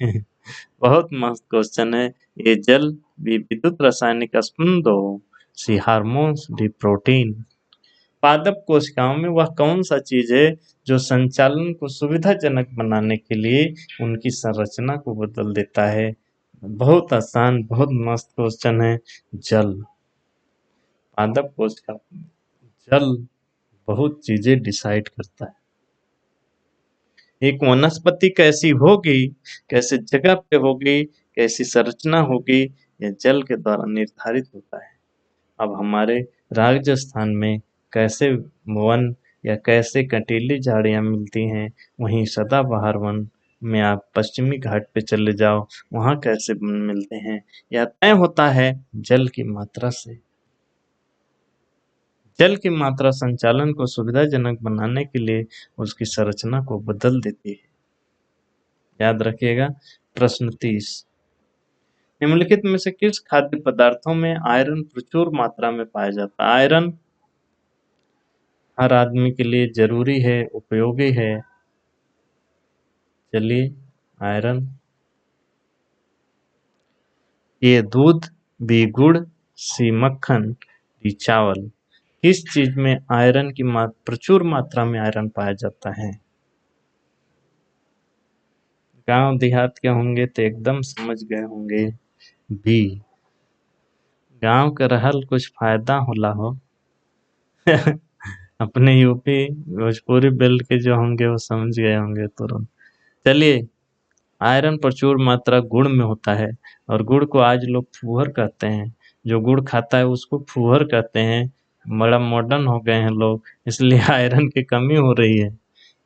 बहुत मस्त क्वेश्चन है। ये जल, बी विद्युत रासायनिक स्पंदों, सी हार्मोन्स, डी प्रोटीन। पादप कोशिकाओं में वह कौन सा चीज है जो संचालन को सुविधाजनक बनाने के लिए उनकी संरचना को बदल देता है? बहुत आसान, बहुत मस्त क्वेश्चन है। जल, पादप कोशिका जल बहुत चीजें डिसाइड करता है। एक वनस्पति कैसी होगी, कैसे जगह पे होगी, कैसी संरचना होगी, यह जल के द्वारा निर्धारित होता है। अब हमारे राजस्थान में कैसे वन या कैसे कंटीली झाड़ियाँ मिलती हैं, वहीं सदाबहार वन में आप पश्चिमी घाट पे चले जाओ, वहाँ कैसे वन मिलते हैं, यह तय होता है जल की मात्रा से। जल की मात्रा संचालन को सुविधाजनक बनाने के लिए उसकी संरचना को बदल देती है। याद रखिएगा। प्रश्न 30, निम्नलिखित में से किस खाद्य पदार्थों में आयरन प्रचुर मात्रा में पाया जाता है? आयरन हर आदमी के लिए जरूरी है, उपयोगी है। चलिए, आयरन, ये दूध, बी गुड़, सी मक्खन, डी चावल। किस चीज में आयरन की प्रचुर मात्रा में आयरन पाया जाता है? गांव देहात के होंगे तो एकदम समझ गए होंगे, बी। गांव के रहल कुछ फायदा होला हो। अपने यूपी भोजपुरी बेल्ट के जो होंगे वो समझ गए होंगे तुरंत। चलिए, आयरन प्रचुर मात्रा गुड़ में होता है, और गुड़ को आज लोग फूहर कहते हैं। जो गुड़ खाता है उसको फूहर कहते हैं। बड़ा मॉडर्न हो गए हैं लोग, इसलिए आयरन की कमी हो रही है।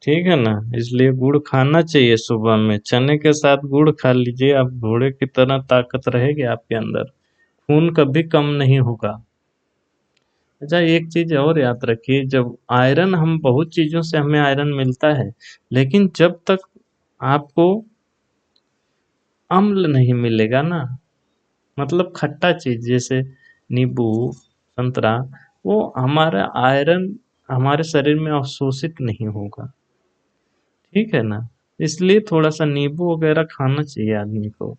ठीक है ना, इसलिए गुड़ खाना चाहिए। सुबह में चने के साथ गुड़ खा लीजिए, आप घोड़े की तरह ताकत रहेगी आपके अंदर, खून कभी कम नहीं होगा। अच्छा, एक चीज और याद रखिए, जब आयरन, हम बहुत चीजों से हमें आयरन मिलता है, लेकिन जब तक आपको अम्ल नहीं मिलेगा ना, मतलब खट्टा चीज जैसे नींबू, संतरा, वो हमारा आयरन हमारे शरीर में अवशोषित नहीं होगा। ठीक है ना, इसलिए थोड़ा सा नींबू वगैरह खाना चाहिए आदमी को।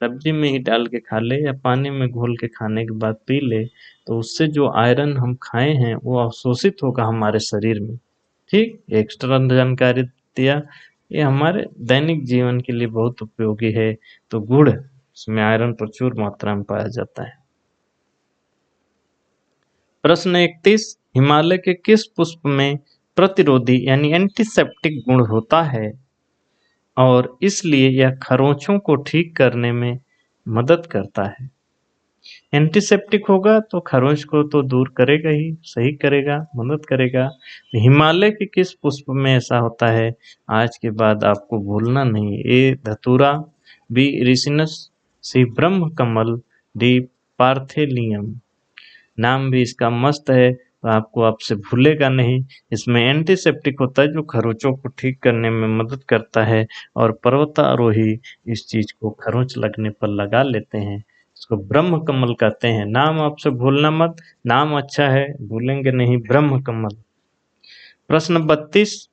सब्जी में ही डाल के खा ले या पानी में घोल के खाने के बाद पी ले, तो उससे जो आयरन हम खाए हैं वो अवशोषित होगा हमारे शरीर में। ठीक, एक्स्ट्रा जानकारी दिया। ये हमारे दैनिक जीवन के लिए बहुत उपयोगी है। तो गुड़, इसमें आयरन प्रचुर मात्रा में पाया जाता है। प्रश्न 31, हिमालय के किस पुष्प में प्रतिरोधी यानी एंटीसेप्टिक गुण होता है और इसलिए यह खरोंचों को ठीक करने में मदद करता है? एंटीसेप्टिक होगा तो खरोंच को तो दूर करेगा ही, सही करेगा, मदद करेगा। हिमालय के किस पुष्प में ऐसा होता है? आज के बाद आपको भूलना नहीं। ए धतूरा, बी रिसिनस, सी ब्रह्म कमल, डी पार्थेलियम। नाम भी इसका मस्त है, तो आपको आपसे भूलेगा नहीं। इसमें एंटीसेप्टिक होता है जो खरोंचों को ठीक करने में मदद करता है, और पर्वतारोही इस चीज को खरोंच लगने पर लगा लेते हैं। इसको ब्रह्म कमल कहते हैं। नाम आपसे भूलना मत, नाम अच्छा है, भूलेंगे नहीं, ब्रह्म कमल। प्रश्न 32,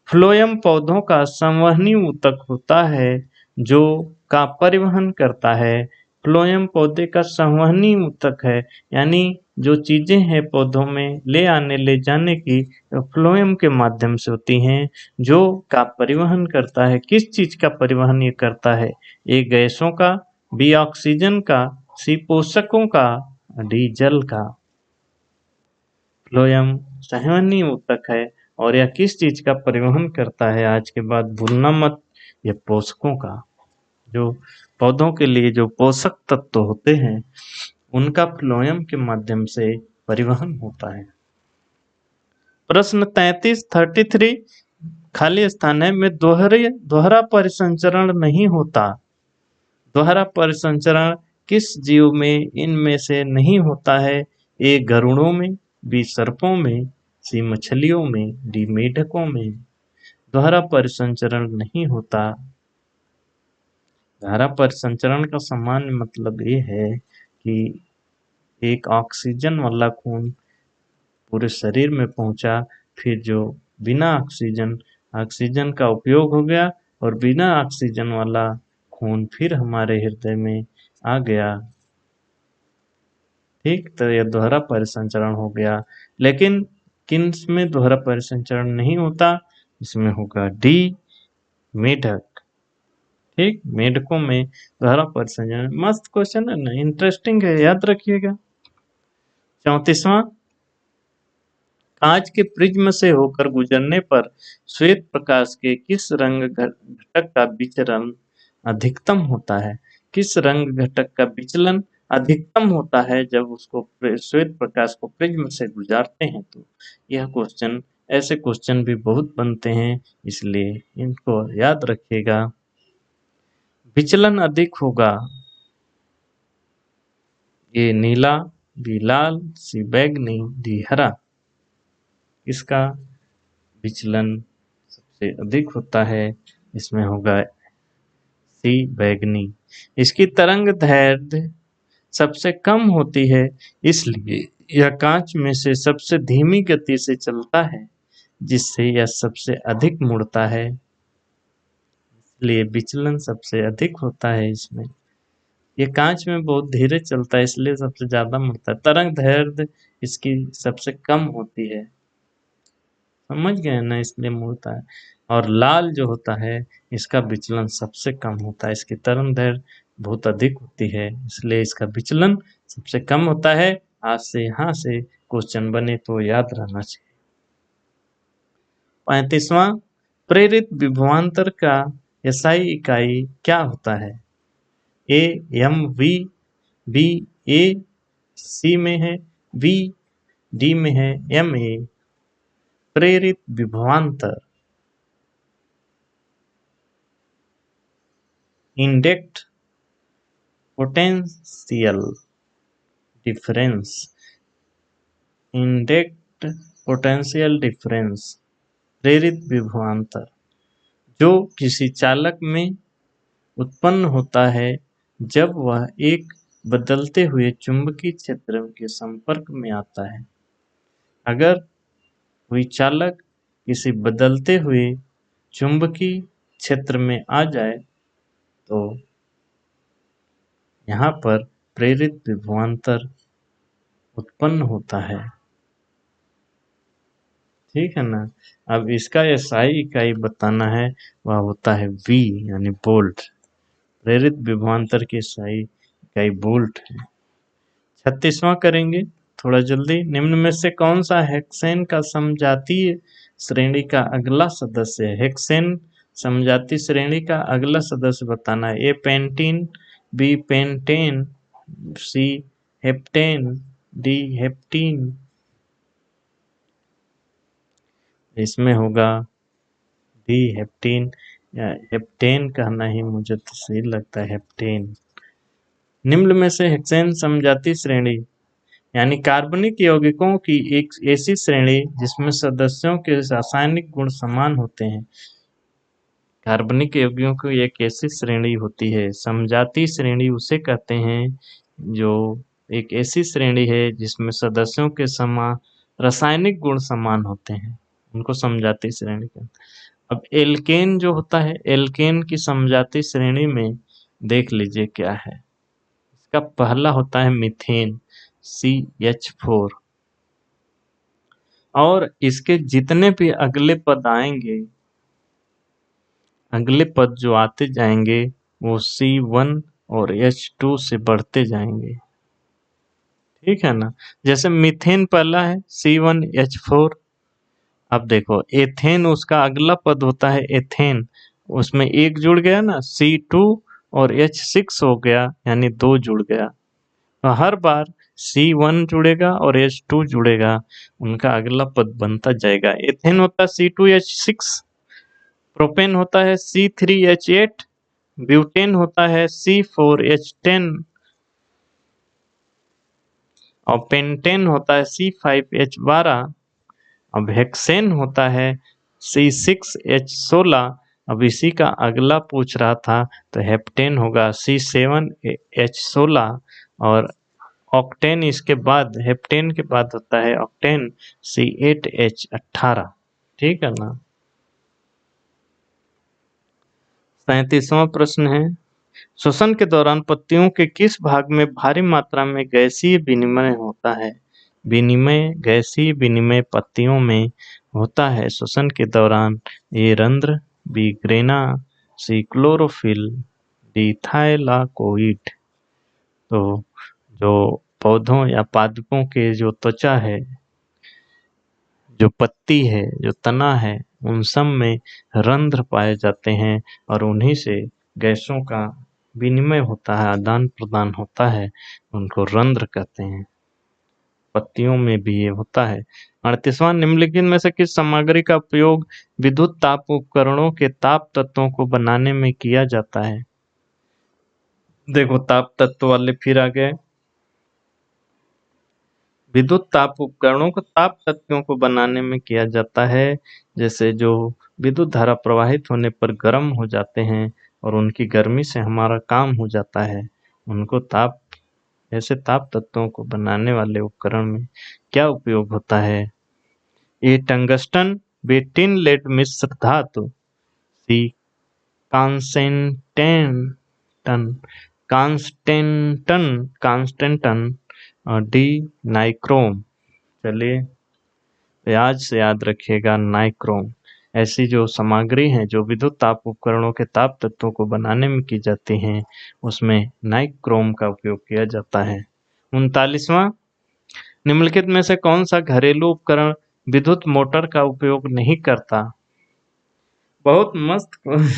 फ्लोएम पौधों का संवहनी ऊतक होता है जो का परिवहन करता है। फ्लोएम पौधे का संवहनी ऊतक है, यानी जो चीजें हैं पौधों में ले आने ले जाने की, फ्लोएम के माध्यम से होती हैं। जो का परिवहन करता है, किस चीज का परिवहन ये करता है? ए गैसों का, बी ऑक्सीजन का, सी पोषकों का, डी जल का। फ्लोएम संवहनी ऊतक है, और यह किस चीज का परिवहन करता है? आज के बाद भूलना मत, ये पोषकों का। जो पौधों के लिए जो पोषक तत्व होते हैं उनका फ्लोएम के माध्यम से परिवहन होता है। प्रश्न 33 खाली स्थान है में दोहरा परिसंचरण नहीं होता। दोहरा परिसंचरण किस जीव में इनमें से नहीं होता है? ए गरुड़ों में, बी सर्पों में, सी मछलियों में, डी मेढकों में। दोहरा परिसंचरण नहीं होता। दोहरा परिसंचरण का सामान्य मतलब ये है कि एक ऑक्सीजन वाला खून पूरे शरीर में पहुंचा, फिर जो बिना ऑक्सीजन, ऑक्सीजन का उपयोग हो गया, और बिना ऑक्सीजन वाला खून फिर हमारे हृदय में आ गया। ठीक, तो यह दोहरा परिसंचरण हो गया। लेकिन किन में दोहरा परिसंचरण नहीं होता? इसमें होगा डी, मेढक। ठीक, मेढकों में दोहरा परिसंचरण। मस्त क्वेश्चन है ना, इंटरेस्टिंग है, याद रखिएगा। 34वां, कांच के प्रिज्म से होकर गुजरने पर श्वेत प्रकाश के किस रंग घटक का विचलन अधिकतम होता है? किस रंग घटक का विचलन अधिकतम होता है जब उसको श्वेत प्रकाश को प्रिज्म से गुजारते हैं? तो यह क्वेश्चन, ऐसे क्वेश्चन भी बहुत बनते हैं, इसलिए इनको याद रखिएगा। विचलन अधिक होगा, ए नीला, बी लाल, सी बैंगनी, डी हरा। इसका विचलन सबसे अधिक होता है, इसमें होगा सी बैंगनी। इसकी तरंग दैर्ध्य सबसे कम होती है, इसलिए यह कांच में से सबसे धीमी गति से चलता है, जिससे यह सबसे अधिक मुड़ता है, इसलिए विचलन सबसे अधिक होता है इसमें। ये कांच में बहुत धीरे चलता है, इसलिए सबसे ज्यादा मुड़ता है। तरंग दैर्ध्य इसकी सबसे कम होती है, समझ गए ना, इसलिए मुड़ता है। और लाल जो होता है इसका विचलन सबसे कम होता है, इसकी तरंग दैर्ध्य बहुत अधिक होती है, इसलिए इसका विचलन सबसे कम होता है। आज से यहाँ से क्वेश्चन बने तो याद रहना चाहिए। 35वां, प्रेरित विभवांतर का एसआई इकाई क्या होता है? ए एम वी, बी ए, सी में है वी, डी में है एम ए। प्रेरित विभवांतर induced potential difference, induced potential difference प्रेरित विभवांतर जो किसी चालक में उत्पन्न होता है जब वह एक बदलते हुए चुंबकीय क्षेत्र के संपर्क में आता है। अगर कोई चालक किसी बदलते हुए चुंबकीय क्षेत्र में आ जाए तो यहाँ पर प्रेरित विभवांतर उत्पन्न होता है, ठीक है ना। अब इसका एसआई इकाई बताना है, वह होता है वी यानी वोल्ट। प्रेरित विभवांतर की एसआई इकाई वोल्ट है। 36वां करेंगे थोड़ा जल्दी। निम्न में से कौन सा हेक्सेन का समजातीय श्रेणी का अगला सदस्य है? हेक्सेन समजातीय श्रेणी का अगला सदस्य बताना है। ए पेंटीन, बी पेंटेन, सी हेप्टेन, डी हेप्टीन। इसमें होगा डी हेप्टीन, या हेप्टेन कहना ही मुझे तो सही लगता है, हेप्टेन। निम्न में से हेक्सेन समजातीय श्रेणी यानी कार्बनिक यौगिकों की एक ऐसी श्रेणी जिसमें सदस्यों के रासायनिक गुण समान होते हैं। कार्बनिक यौगिकों की एक ऐसी श्रेणी होती है, समजातीय श्रेणी उसे कहते हैं जो एक ऐसी श्रेणी है जिसमें सदस्यों के समान रासायनिक गुण समान होते हैं, उनको समजातीय श्रेणी कहते हैं। अब एल्केन जो होता है, एल्केन की समजातीय श्रेणी में देख लीजिए क्या है। इसका पहला होता है मीथेन, CH4, और इसके जितने भी अगले पद आएंगे, अगले पद जो आते जाएंगे वो C1 और H2 से बढ़ते जाएंगे, ठीक है ना। जैसे मीथेन पहला है C1H4। अब देखो एथेन उसका अगला पद होता है एथेन, उसमें एक जुड़ गया ना, C2 और H6 हो गया, यानी 2 जुड़ गया। तो हर बार C1 जुड़ेगा और H2 जुड़ेगा, उनका अगला पद बनता जाएगा। एथेन होता है C2H6, प्रोपेन होता है C3H8, ब्यूटेन होता है C4H10 और पेंटेन होता है C5H12। अब हेक्सेन होता है C6H16। अब इसी का अगला पूछ रहा था, तो हेप्टेन होगा C7H16 और ऑक्टेन इसके बाद, हेप्टेन के बाद होता है ऑक्टेन C8H18, ठीक है ना। 37वां प्रश्न है, श्वसन के दौरान पत्तियों के किस भाग में भारी मात्रा में गैसीय विनिमय होता है? गैसीय विनिमय पत्तियों में होता है श्वसन के दौरान। ए रंध्र, बी ग्रेना, सी क्लोरोफिल, डी थाइलाकोइड। तो जो पौधों या पादपों के जो त्वचा है, जो पत्ती है, जो तना है, उन सब में रंध्र पाए जाते हैं और उन्हीं से गैसों का विनिमय होता है, आदान प्रदान होता है, उनको रंध्र कहते हैं। पत्तियों में भी ये होता है। 38वां, निम्नलिखित में से किस सामग्री का उपयोग विद्युत ताप उपकरणों के ताप तत्वों को बनाने में किया जाता है? देखो, ताप तत्व वाले फिर आ गए। विद्युत ताप उपकरणों को ताप तत्वों को बनाने में किया जाता है, जैसे जो विद्युत धारा प्रवाहित होने पर गर्म हो जाते हैं और उनकी गर्मी से हमारा काम हो जाता है, उनको ताप, ऐसे ताप तत्वों को बनाने वाले उपकरण में क्या उपयोग होता है? ए टंगस्टन, बी टिन लेड मिश्र धातु, सी कांसेंटेंटन कांस्टेंटन कांस्टेंटन और डी नाइक्रोम। चलिए, तो आज से याद रखिएगा नाइक्रोम। ऐसी जो सामग्री हैं जो विद्युत ताप उपकरणों के ताप तत्वों को बनाने में की जाती हैं, उसमें नाइक्रोम का उपयोग किया जाता है। 39वां, निम्नलिखित में से कौन सा घरेलू उपकरण विद्युत मोटर का उपयोग नहीं करता? बहुत मस्त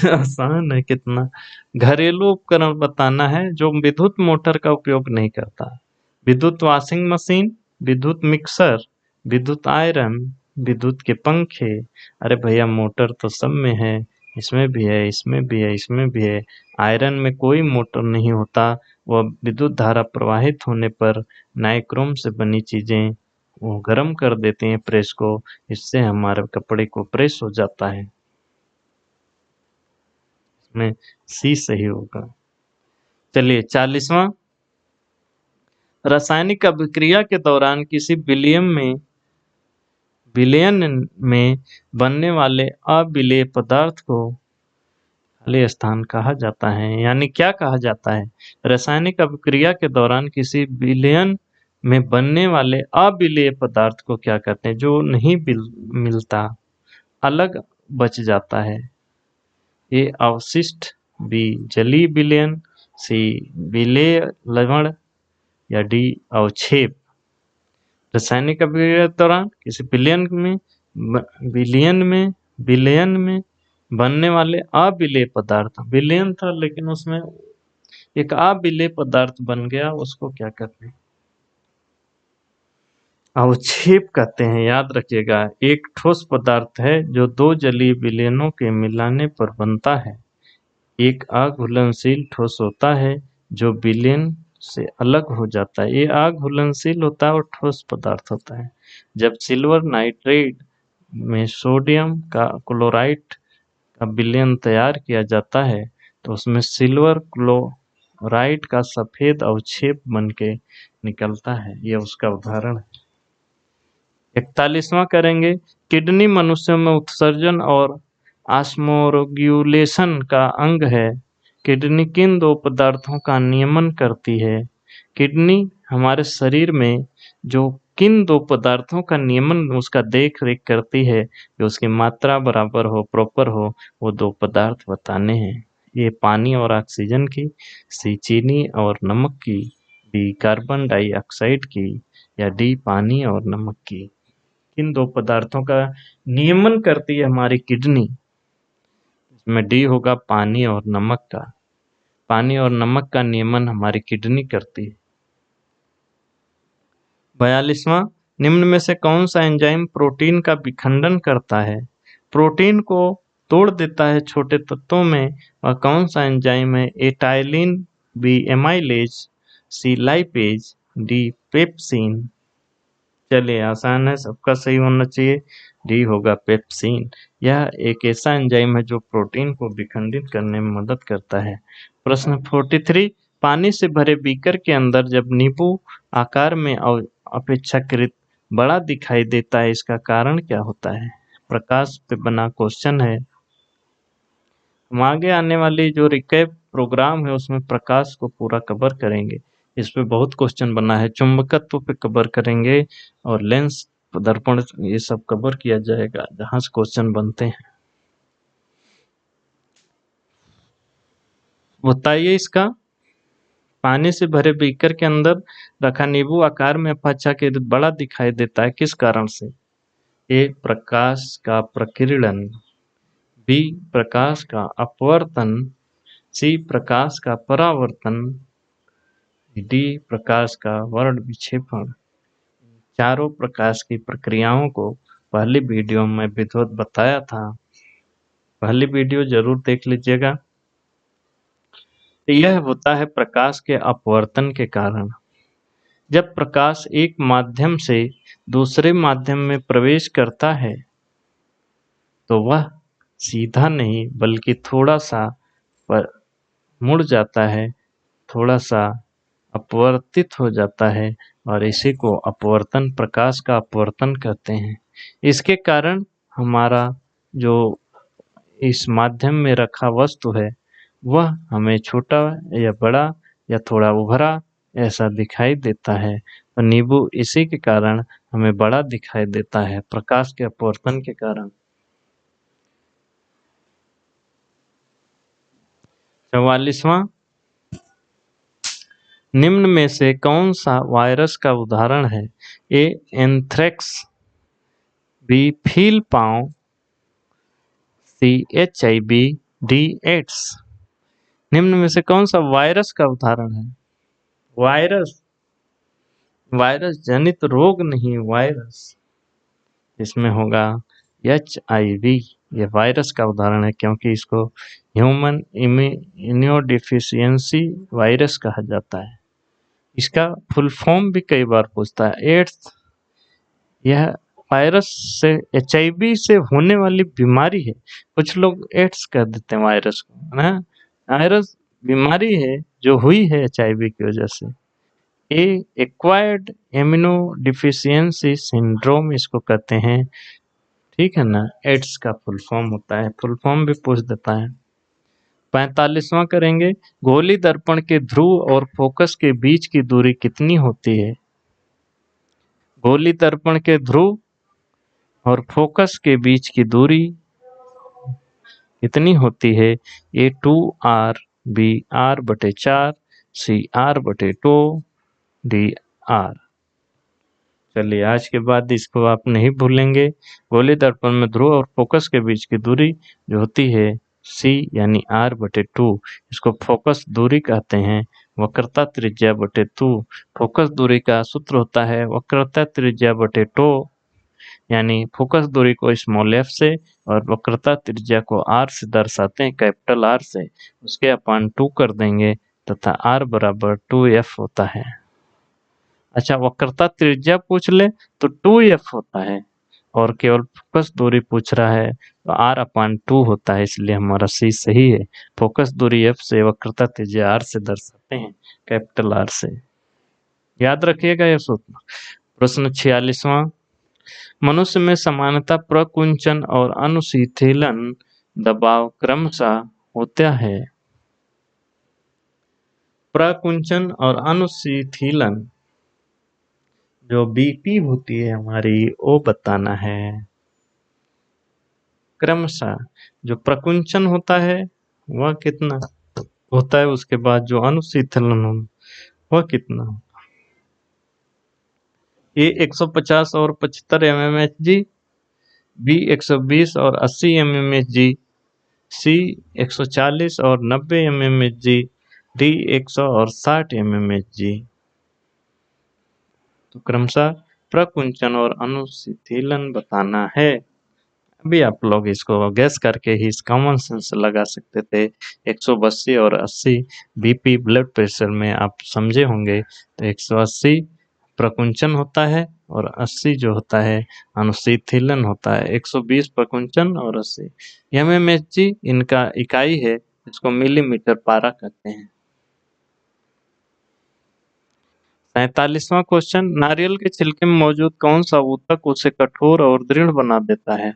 आसान है कितना। घरेलू उपकरण बताना है जो विद्युत मोटर का उपयोग नहीं करता। विद्युत वॉशिंग मशीन, विद्युत मिक्सर, विद्युत आयरन, विद्युत के पंखे। अरे भैया, मोटर तो सब में है, इसमें भी है, इसमें भी है, इसमें भी है। आयरन में कोई मोटर नहीं होता, वह विद्युत धारा प्रवाहित होने पर नाइक्रोम से बनी चीजें वो गर्म कर देते हैं प्रेस को, इससे हमारे कपड़े को प्रेस हो जाता है। में सी सही होगा। चलिए, 40वां, रासायनिक अभिक्रिया के दौरान किसी विलयन में बनने वाले अविलेय पदार्थ को खाली स्थान कहा जाता है। यानी क्या कहा जाता है? रासायनिक अभिक्रिया के दौरान किसी विलयन में बनने वाले अविलेय पदार्थ को क्या कहते हैं? जो नहीं मिलता, अलग बच जाता है। ए अवशिष्ट, बी जलीय विलयन, सी विलेय लवण या डी अवक्षेप। रासायनिक अभिक्रिया के दौरान किसी विलयन में बनने वाले अविलेय पदार्थ, विलयन था लेकिन उसमें एक अविलेय पदार्थ बन गया, उसको क्या कहते हैं? अवक्षेप कहते हैं। याद रखिएगा, एक ठोस पदार्थ है जो दो जलीय विलयनों के मिलाने पर बनता है। एक अघुलनशील ठोस होता है जो विलयन से अलग हो जाता है। ये अघुलनशील होता है और ठोस पदार्थ होता है। जब सिल्वर नाइट्रेट में सोडियम का क्लोराइड का विलयन तैयार किया जाता है तो उसमें सिल्वर क्लोराइड का सफेद अवक्षेप बन के निकलता है। यह उसका उदाहरण है। 41वां करेंगे, किडनी मनुष्यों में उत्सर्जन और ऑस्मोरेगुलेशन का अंग है। किडनी किन दो पदार्थों का नियमन करती है? किडनी हमारे शरीर में जो किन दो पदार्थों का नियमन, उसका देख रेख करती है कि उसकी मात्रा बराबर हो, प्रॉपर हो, वो दो पदार्थ बताने हैं। ये पानी और ऑक्सीजन की, सी चीनी और नमक की, डी कार्बन डाइऑक्साइड की या डी पानी और नमक की। किन दो पदार्थों का नियमन करती है हमारी किडनी? इसमें डी होगा पानी और नमक का। पानी और नमक का नियमन हमारी किडनी करती है। 42वां, निम्न में से कौन सा एंजाइम प्रोटीन का विखंडन करता है? प्रोटीन को तोड़ देता है छोटे तत्वों में, वह कौन सा एंजाइम है? ए टाइलिन, बी एमाइलेज, सी लाइपेज, डी पेप्सिन। चलिए, आसान है, सबका सही होना चाहिए। डी होगा पेप्सिन। यह एक ऐसा एंजाइम है जो प्रोटीन को विखंडित करने में मदद करता है। प्रश्न 43, पानी से भरे बीकर के अंदर जब नींबू आकार में अपेक्षाकृत बड़ा दिखाई देता है, इसका कारण क्या होता है? प्रकाश पे बना क्वेश्चन है। हम आगे आने वाली जो रिकैप प्रोग्राम है उसमें प्रकाश को पूरा कवर करेंगे। इस पे बहुत क्वेश्चन बना है। चुंबकत्व पे कवर करेंगे और लेंस, दर्पण, ये सब कवर किया जाएगा जहां से क्वेश्चन बनते हैं। बताइए इसका। पानी से भरे बीकर के अंदर रखा नींबू आकार में अपेक्षाकृत बड़ा दिखाई देता है, किस कारण से? ए प्रकाश का प्रकीर्णन, बी प्रकाश का अपवर्तन, सी प्रकाश का परावर्तन, डी प्रकाश का वर्ण विक्षेपण। चारों प्रकाश की प्रक्रियाओं को पहली वीडियो में विधिवत बताया था, पहली वीडियो जरूर देख लीजिएगा। यह होता है प्रकाश के अपवर्तन के कारण। जब प्रकाश एक माध्यम से दूसरे माध्यम में प्रवेश करता है तो वह सीधा नहीं बल्कि थोड़ा सा पर मुड़ जाता है, थोड़ा सा अपवर्तित हो जाता है और इसी को अपवर्तन, प्रकाश का अपवर्तन कहते हैं। इसके कारण हमारा जो इस माध्यम में रखा वस्तु है वह हमें छोटा या बड़ा या थोड़ा उभरा ऐसा दिखाई देता है। तो नींबू इसी के कारण हमें बड़ा दिखाई देता है, प्रकाश के अपवर्तन के कारण। 44वां, निम्न में से कौन सा वायरस का उदाहरण है? ए एंथ्रेक्स, बी फील पाँव, सी HIV, डी एड्स। निम्न में से कौन सा वायरस का उदाहरण है? वायरस, वायरस जनित रोग नहीं, वायरस। इसमें होगा HIV। यह वायरस का उदाहरण है क्योंकि इसको ह्यूमन इम्यूनोडेफिशिएंसी वायरस कहा जाता है। इसका फुल फॉर्म भी कई बार पूछता है, एड्स। यह वायरस से, HIV से होने वाली बीमारी है। कुछ लोग एड्स कह देते हैं वायरस को, है ना। वायरस बीमारी है जो हुई है HIV की वजह से। एक्वायर्ड इम्यूनो डिफिशियंसी सिंड्रोम इसको कहते हैं, ठीक है ना। एड्स का फुल फॉर्म होता है, फुल फॉर्म भी पूछ देता है। 45वां करेंगे, गोली दर्पण के ध्रुव और फोकस के बीच की दूरी कितनी होती है? गोली दर्पण के ध्रुव और फोकस के बीच की दूरी कितनी होती है? ए 2r, बी r/4, सी r/2, डी r। चलिए आज के बाद इसको आप नहीं भूलेंगे। गोली दर्पण में ध्रुव और फोकस के बीच की दूरी जो होती है c यानी r/2, इसको फोकस दूरी कहते हैं। वक्रता त्रिज्या बटे 2, फोकस दूरी का सूत्र होता है वक्रता त्रिज्या बटे 2, यानी फोकस दूरी को स्मॉल f से और वक्रता त्रिज्या को r से दर्शाते हैं, कैपिटल R से। उसके अपान 2 कर देंगे तथा r बराबर 2f होता है। अच्छा, वक्रता त्रिज्या पूछ ले तो 2f होता है और केवल फोकस दूरी पूछ रहा है तो r/2 होता है, इसलिए हमारा C सही है। फोकस दूरी f से, वक्रता त्रिज्या r से दर्शाते हैं, कैपिटल R से। याद रखिएगा यह सूत्र। प्रश्न 46वां, मनुष्य में सामान्यतः प्रकुंचन और अनुशीतलन दबाव क्रमशः होता है। प्रकुंचन और अनुशीतलन जो BP होती है हमारी वो बताना है। क्रमशः जो प्रकुंचन होता है वह कितना होता है, उसके बाद जो अनुशीतलन वह कितना। ए 150 और 75 mmHg, बी 120 और 80 mmHg, सी 140 और 90 mmHg, डी 100 और 60 mmHg। तो क्रमशः प्रकुंचन और अनुशीतलन बताना है। अभी आप लोग इसको गैस करके ही इस कॉमन सेंस लगा सकते थे। 180 और 80 BP ब्लड प्रेशर में आप समझे होंगे, तो 180 प्रकुंचन होता है और 80 जो होता है अनुशीतलन होता है। 120 प्रकुंचन और 80 mmHg इनका इकाई है, इसको मिलीमीटर पारा कहते हैं। 47वां क्वेश्चन, नारियल के छिलके में मौजूद कौन सा ऊतक उसे कठोर और दृढ़ बना देता है?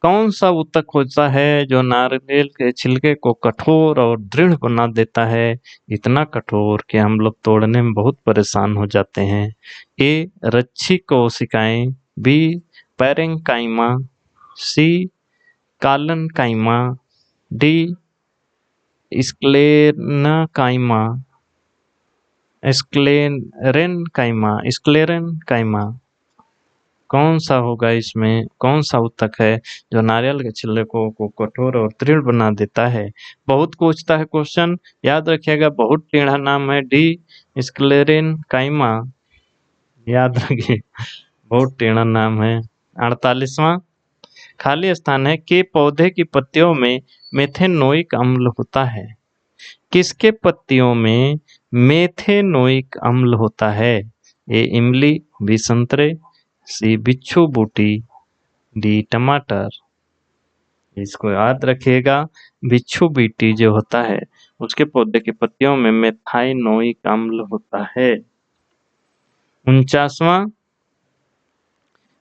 कौन सा ऊतक होता है जो नारियल के छिलके को कठोर और दृढ़ बना देता है, इतना कठोर कि हम लोग तोड़ने में बहुत परेशान हो जाते हैं? ए रच्छी कोशिकाएं, बी पैरेंकाइमा, सी कालनकाइमा, डी स्क्लेरनकाइमा, स्क्लेरेनकाइमा। कौन सा होगा, इसमें कौन सा उत्तक है जो नारियल के छिलके को कठोर और दृढ़ बना देता है। बहुत पूछता है क्वेश्चन, याद रखिएगा, बहुत टेढ़ा नाम है, डी स्क्लेरिन काइमा, याद रखिए, बहुत टेढ़ा नाम है। 48वां खाली स्थान है, के पौधे की पत्तियों में मेथेनोइक अम्ल होता है। किसके पत्तियों में मेथेनोइक अम्ल होता है? ए इमली, बी संतरे, सी बिच्छू बूटी, डी टमाटर। इसको याद रखिएगा, बिच्छू बीटी जो होता है उसके पौधे की पत्तियों में मेथाइनोइक अम्ल होता है। 49वां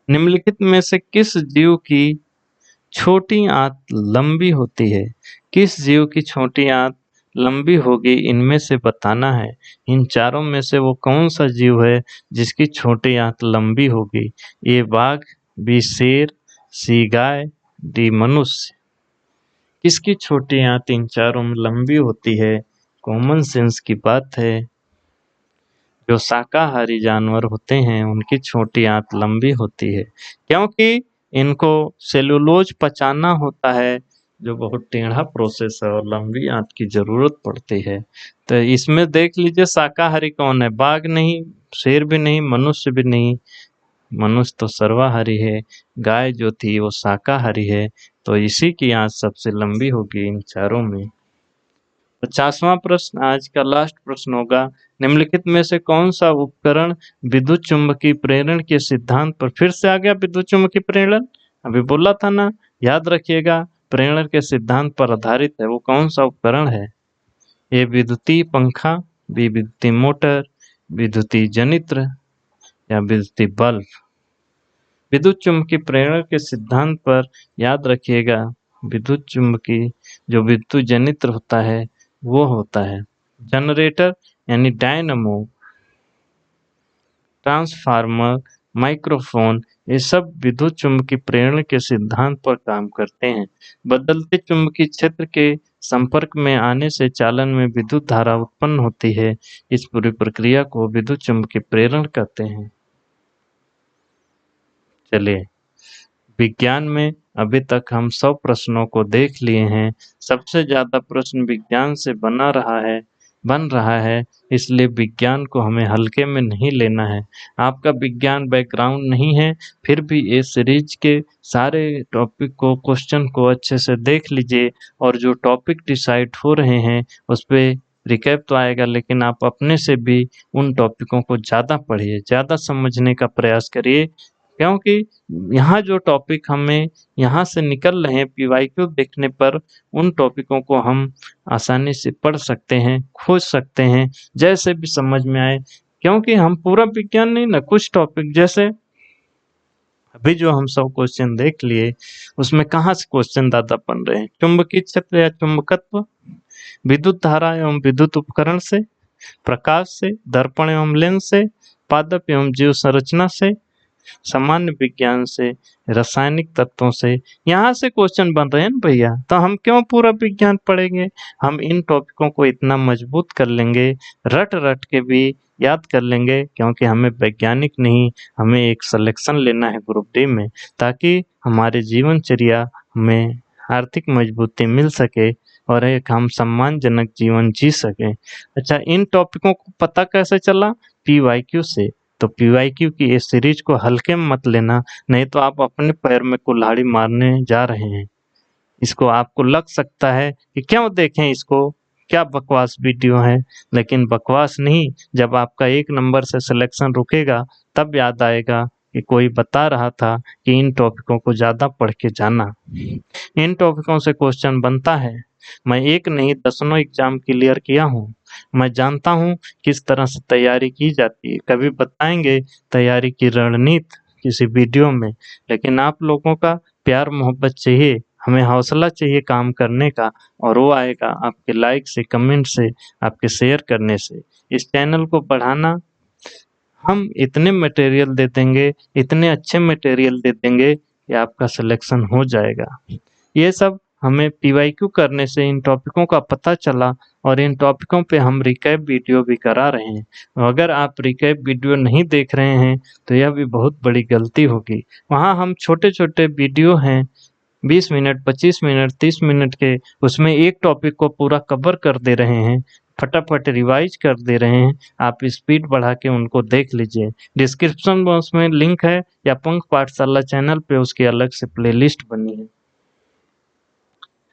निम्नलिखित में से किस जीव की छोटी आंत लंबी होती है? किस जीव की छोटी आंत लंबी होगी, इनमें से बताना है। इन चारों में से वो कौन सा जीव है जिसकी छोटी आंत लंबी होगी? ए बाघ, बी शेर, सी गाय, डी मनुष्य। किसकी छोटी आंत इन चारों में लंबी होती है? कॉमन सेंस की बात है, जो शाकाहारी जानवर होते हैं उनकी छोटी आंत लंबी होती है, क्योंकि इनको सेलुलोज पचाना होता है, जो बहुत टेढ़ा प्रोसेस है और लंबी आंत की जरूरत पड़ती है। तो इसमें देख लीजिए शाकाहारी कौन है? बाघ नहीं, शेर भी नहीं, मनुष्य भी नहीं। मनुष्य तो सर्वाहारी है, गाय जो थी वो शाकाहारी है, तो इसी की आंत सबसे लंबी होगी इन चारों में। 50वां प्रश्न आज का लास्ट प्रश्न होगा, निम्नलिखित में से कौन सा उपकरण विद्युत चुम्बकीय प्रेरण के सिद्धांत पर, फिर से आ गया विद्युत चुम्बकीय प्रेरण, अभी बोला था ना, याद रखिएगा, प्रेरण के सिद्धांत पर आधारित है, वो कौन सा उपकरण है? ए विद्युतीय पंखा, बी विद्युतीय मोटर, विद्युतीय जनित्र या विद्युतीय बल्ब। विद्युत चुम्बकीय प्रेरण के सिद्धांत पर याद रखिएगा, विद्युत चुम्बकीय जो विद्युत जनित्र होता है वो होता है जनरेटर यानी डायनमो, ट्रांसफार्मर, माइक्रोफोन, ये सब विद्युत चुम्बकीय प्रेरण के सिद्धांत पर काम करते हैं। बदलते चुम्बकीय क्षेत्र के संपर्क में आने से चालन में विद्युत धारा उत्पन्न होती है। इस पूरी प्रक्रिया को विद्युत चुम्बकीय प्रेरण कहते हैं। चलिए, विज्ञान में अभी तक हम 100 प्रश्नों को देख लिए हैं। सबसे ज्यादा प्रश्न विज्ञान से बन रहा है, इसलिए विज्ञान को हमें हल्के में नहीं लेना है। आपका विज्ञान बैकग्राउंड नहीं है, फिर भी इस सीरीज के सारे टॉपिक को, क्वेश्चन को अच्छे से देख लीजिए, और जो टॉपिक डिसाइड हो रहे हैं उस पे रिकैप तो आएगा, लेकिन आप अपने से भी उन टॉपिकों को ज़्यादा पढ़िए, ज़्यादा समझने का प्रयास करिए, क्योंकि यहाँ जो टॉपिक हमें यहाँ से निकल रहे हैं पीवाईक्यू देखने पर, उन टॉपिकों को हम आसानी से पढ़ सकते हैं, खोज सकते हैं, जैसे भी समझ में आए, क्योंकि हम पूरा विज्ञान नहीं ना, कुछ टॉपिक जैसे अभी जो हम सब क्वेश्चन देख लिए उसमें कहाँ से क्वेश्चन ज्यादा बन रहे हैं? चुंबकीय क्षेत्र या चुंबकत्व, विद्युत धारा एवं विद्युत उपकरण से, प्रकाश से, दर्पण एवं लेंस से, पादप एवं जीव संरचना से, सामान्य विज्ञान से, रासायनिक तत्वों से, यहाँ से क्वेश्चन बन रहे हैं ना भैया। तो हम क्यों पूरा विज्ञान पढ़ेंगे? हम इन टॉपिकों को इतना मजबूत कर लेंगे, रट रट के भी याद कर लेंगे, क्योंकि हमें वैज्ञानिक नहीं, हमें एक सिलेक्शन लेना है ग्रुप डी में, ताकि हमारे जीवनचर्या में आर्थिक मजबूती मिल सके और एक हम सम्मानजनक जीवन जी सके। अच्छा, इन टॉपिकों को पता कैसे चला? पीवाईक्यू से। तो पीवाईक्यू की इस सीरीज को हल्के में मत लेना, नहीं तो आप अपने पैर में कुल्हाड़ी मारने जा रहे हैं। इसको आपको लग सकता है कि क्यों देखें इसको, क्या बकवास वीडियो है, लेकिन बकवास नहीं, जब आपका 1 नंबर से सिलेक्शन रुकेगा तब याद आएगा कि कोई बता रहा था कि इन टॉपिकों को ज़्यादा पढ़ के जाना। इन टॉपिकों से क्वेश्चन बनता है। मैं एक नहीं दसनों एग्जाम क्लियर किया हूँ, मैं जानता हूँ किस तरह से तैयारी की जाती है। कभी बताएंगे तैयारी की रणनीति किसी वीडियो में, लेकिन आप लोगों का प्यार मोहब्बत चाहिए, हमें हौसला चाहिए काम करने का, और वो आएगा आपके लाइक से, कमेंट से, आपके शेयर करने से। इस चैनल को बढ़ाना, हम इतने मटेरियल दे देंगे, इतने अच्छे मटेरियल दे देंगे कि आपका सिलेक्शन हो जाएगा। ये सब हमें पीवाईक्यू करने से इन टॉपिकों का पता चला और इन टॉपिकों पे हम रिकैप वीडियो भी करा रहे हैं। अगर आप रिकैप वीडियो नहीं देख रहे हैं तो यह भी बहुत बड़ी गलती होगी। वहाँ हम छोटे-छोटे वीडियो हैं 20 मिनट, 25 मिनट, 30 मिनट के, उसमें एक टॉपिक को पूरा कवर कर दे रहे हैं, फटाफट रिवाइज कर दे रहे हैं। आप स्पीड बढ़ा के उनको देख लीजिए। डिस्क्रिप्शन बॉक्स में लिंक है या पंख पाठशाला चैनल पे उसकी अलग से प्लेलिस्ट बनी है।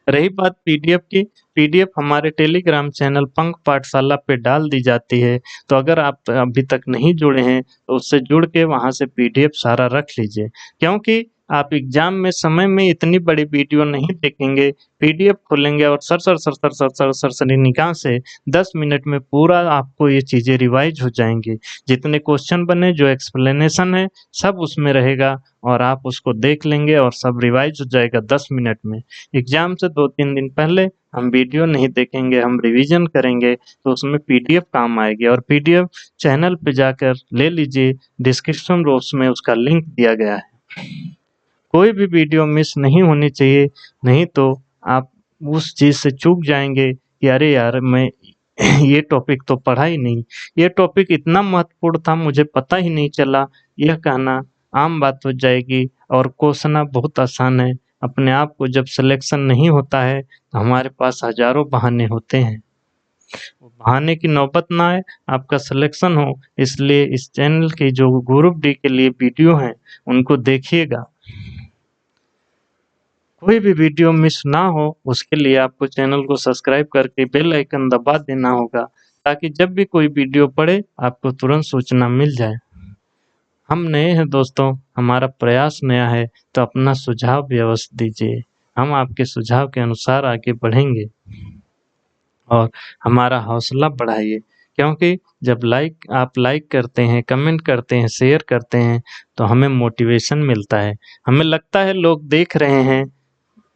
रही बात पीडीएफ की, पीडीएफ हमारे टेलीग्राम चैनल पंख पाठशाला पे डाल दी जाती है। तो अगर आप अभी तक नहीं जुड़े हैं तो उससे जुड़ के वहाँ से पीडीएफ सारा रख लीजिए, क्योंकि आप एग्जाम में समय में इतनी बड़ी वीडियो नहीं देखेंगे। पीडीएफ खोलेंगे और सरसरी से 10 मिनट में पूरा आपको ये चीज़ें रिवाइज हो जाएंगी। जितने क्वेश्चन बने, जो एक्सप्लेनेशन है, सब उसमें रहेगा और आप उसको देख लेंगे और सब रिवाइज हो जाएगा 10 मिनट में। एग्जाम से 2-3 दिन पहले हम वीडियो नहीं देखेंगे, हम रिवीजन करेंगे, तो उसमें पीडीएफ काम आएगी और पीडीएफ चैनल पे जाकर ले लीजिए, डिस्क्रिप्शन बॉक्स में उसका लिंक दिया गया है। कोई भी वीडियो मिस नहीं होनी चाहिए, नहीं तो आप उस चीज़ से चूक जाएंगे कि अरे यार, मैं ये टॉपिक तो पढ़ा ही नहीं, ये टॉपिक इतना महत्वपूर्ण था मुझे पता ही नहीं चला। यह कहना आम बात हो जाएगी और क्वेश्चन बहुत आसान है। अपने आप को जब सिलेक्शन नहीं होता है तो हमारे पास हजारों बहाने होते हैं। वो बहाने की नौबत ना आए, आपका सिलेक्शन हो, इसलिए इस चैनल की जो ग्रुप डी के लिए वीडियो हैं उनको देखिएगा। कोई भी वीडियो मिस ना हो उसके लिए आपको चैनल को सब्सक्राइब करके बेल आइकन दबा देना होगा, ताकि जब भी कोई वीडियो पड़े आपको तुरंत सूचना मिल जाए। हम नए हैं दोस्तों, हमारा प्रयास नया है, तो अपना सुझाव भी अवश्य दीजिए। हम आपके सुझाव के अनुसार आगे बढ़ेंगे और हमारा हौसला बढ़ाइए, क्योंकि जब आप लाइक करते हैं, कमेंट करते हैं, शेयर करते हैं तो हमें मोटिवेशन मिलता है। हमें लगता है लोग देख रहे हैं,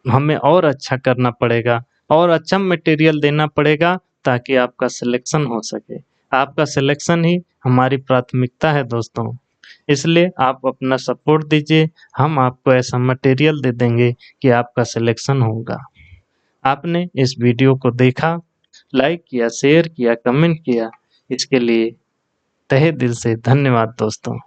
हमें और अच्छा करना पड़ेगा और अच्छा मटेरियल देना पड़ेगा ताकि आपका सिलेक्शन हो सके। आपका सिलेक्शन ही हमारी प्राथमिकता है दोस्तों। इसलिए आप अपना सपोर्ट दीजिए, हम आपको ऐसा मटेरियल दे देंगे कि आपका सिलेक्शन होगा। आपने इस वीडियो को देखा, लाइक किया, शेयर किया, कमेंट किया, इसके लिए तहे दिल से धन्यवाद दोस्तों।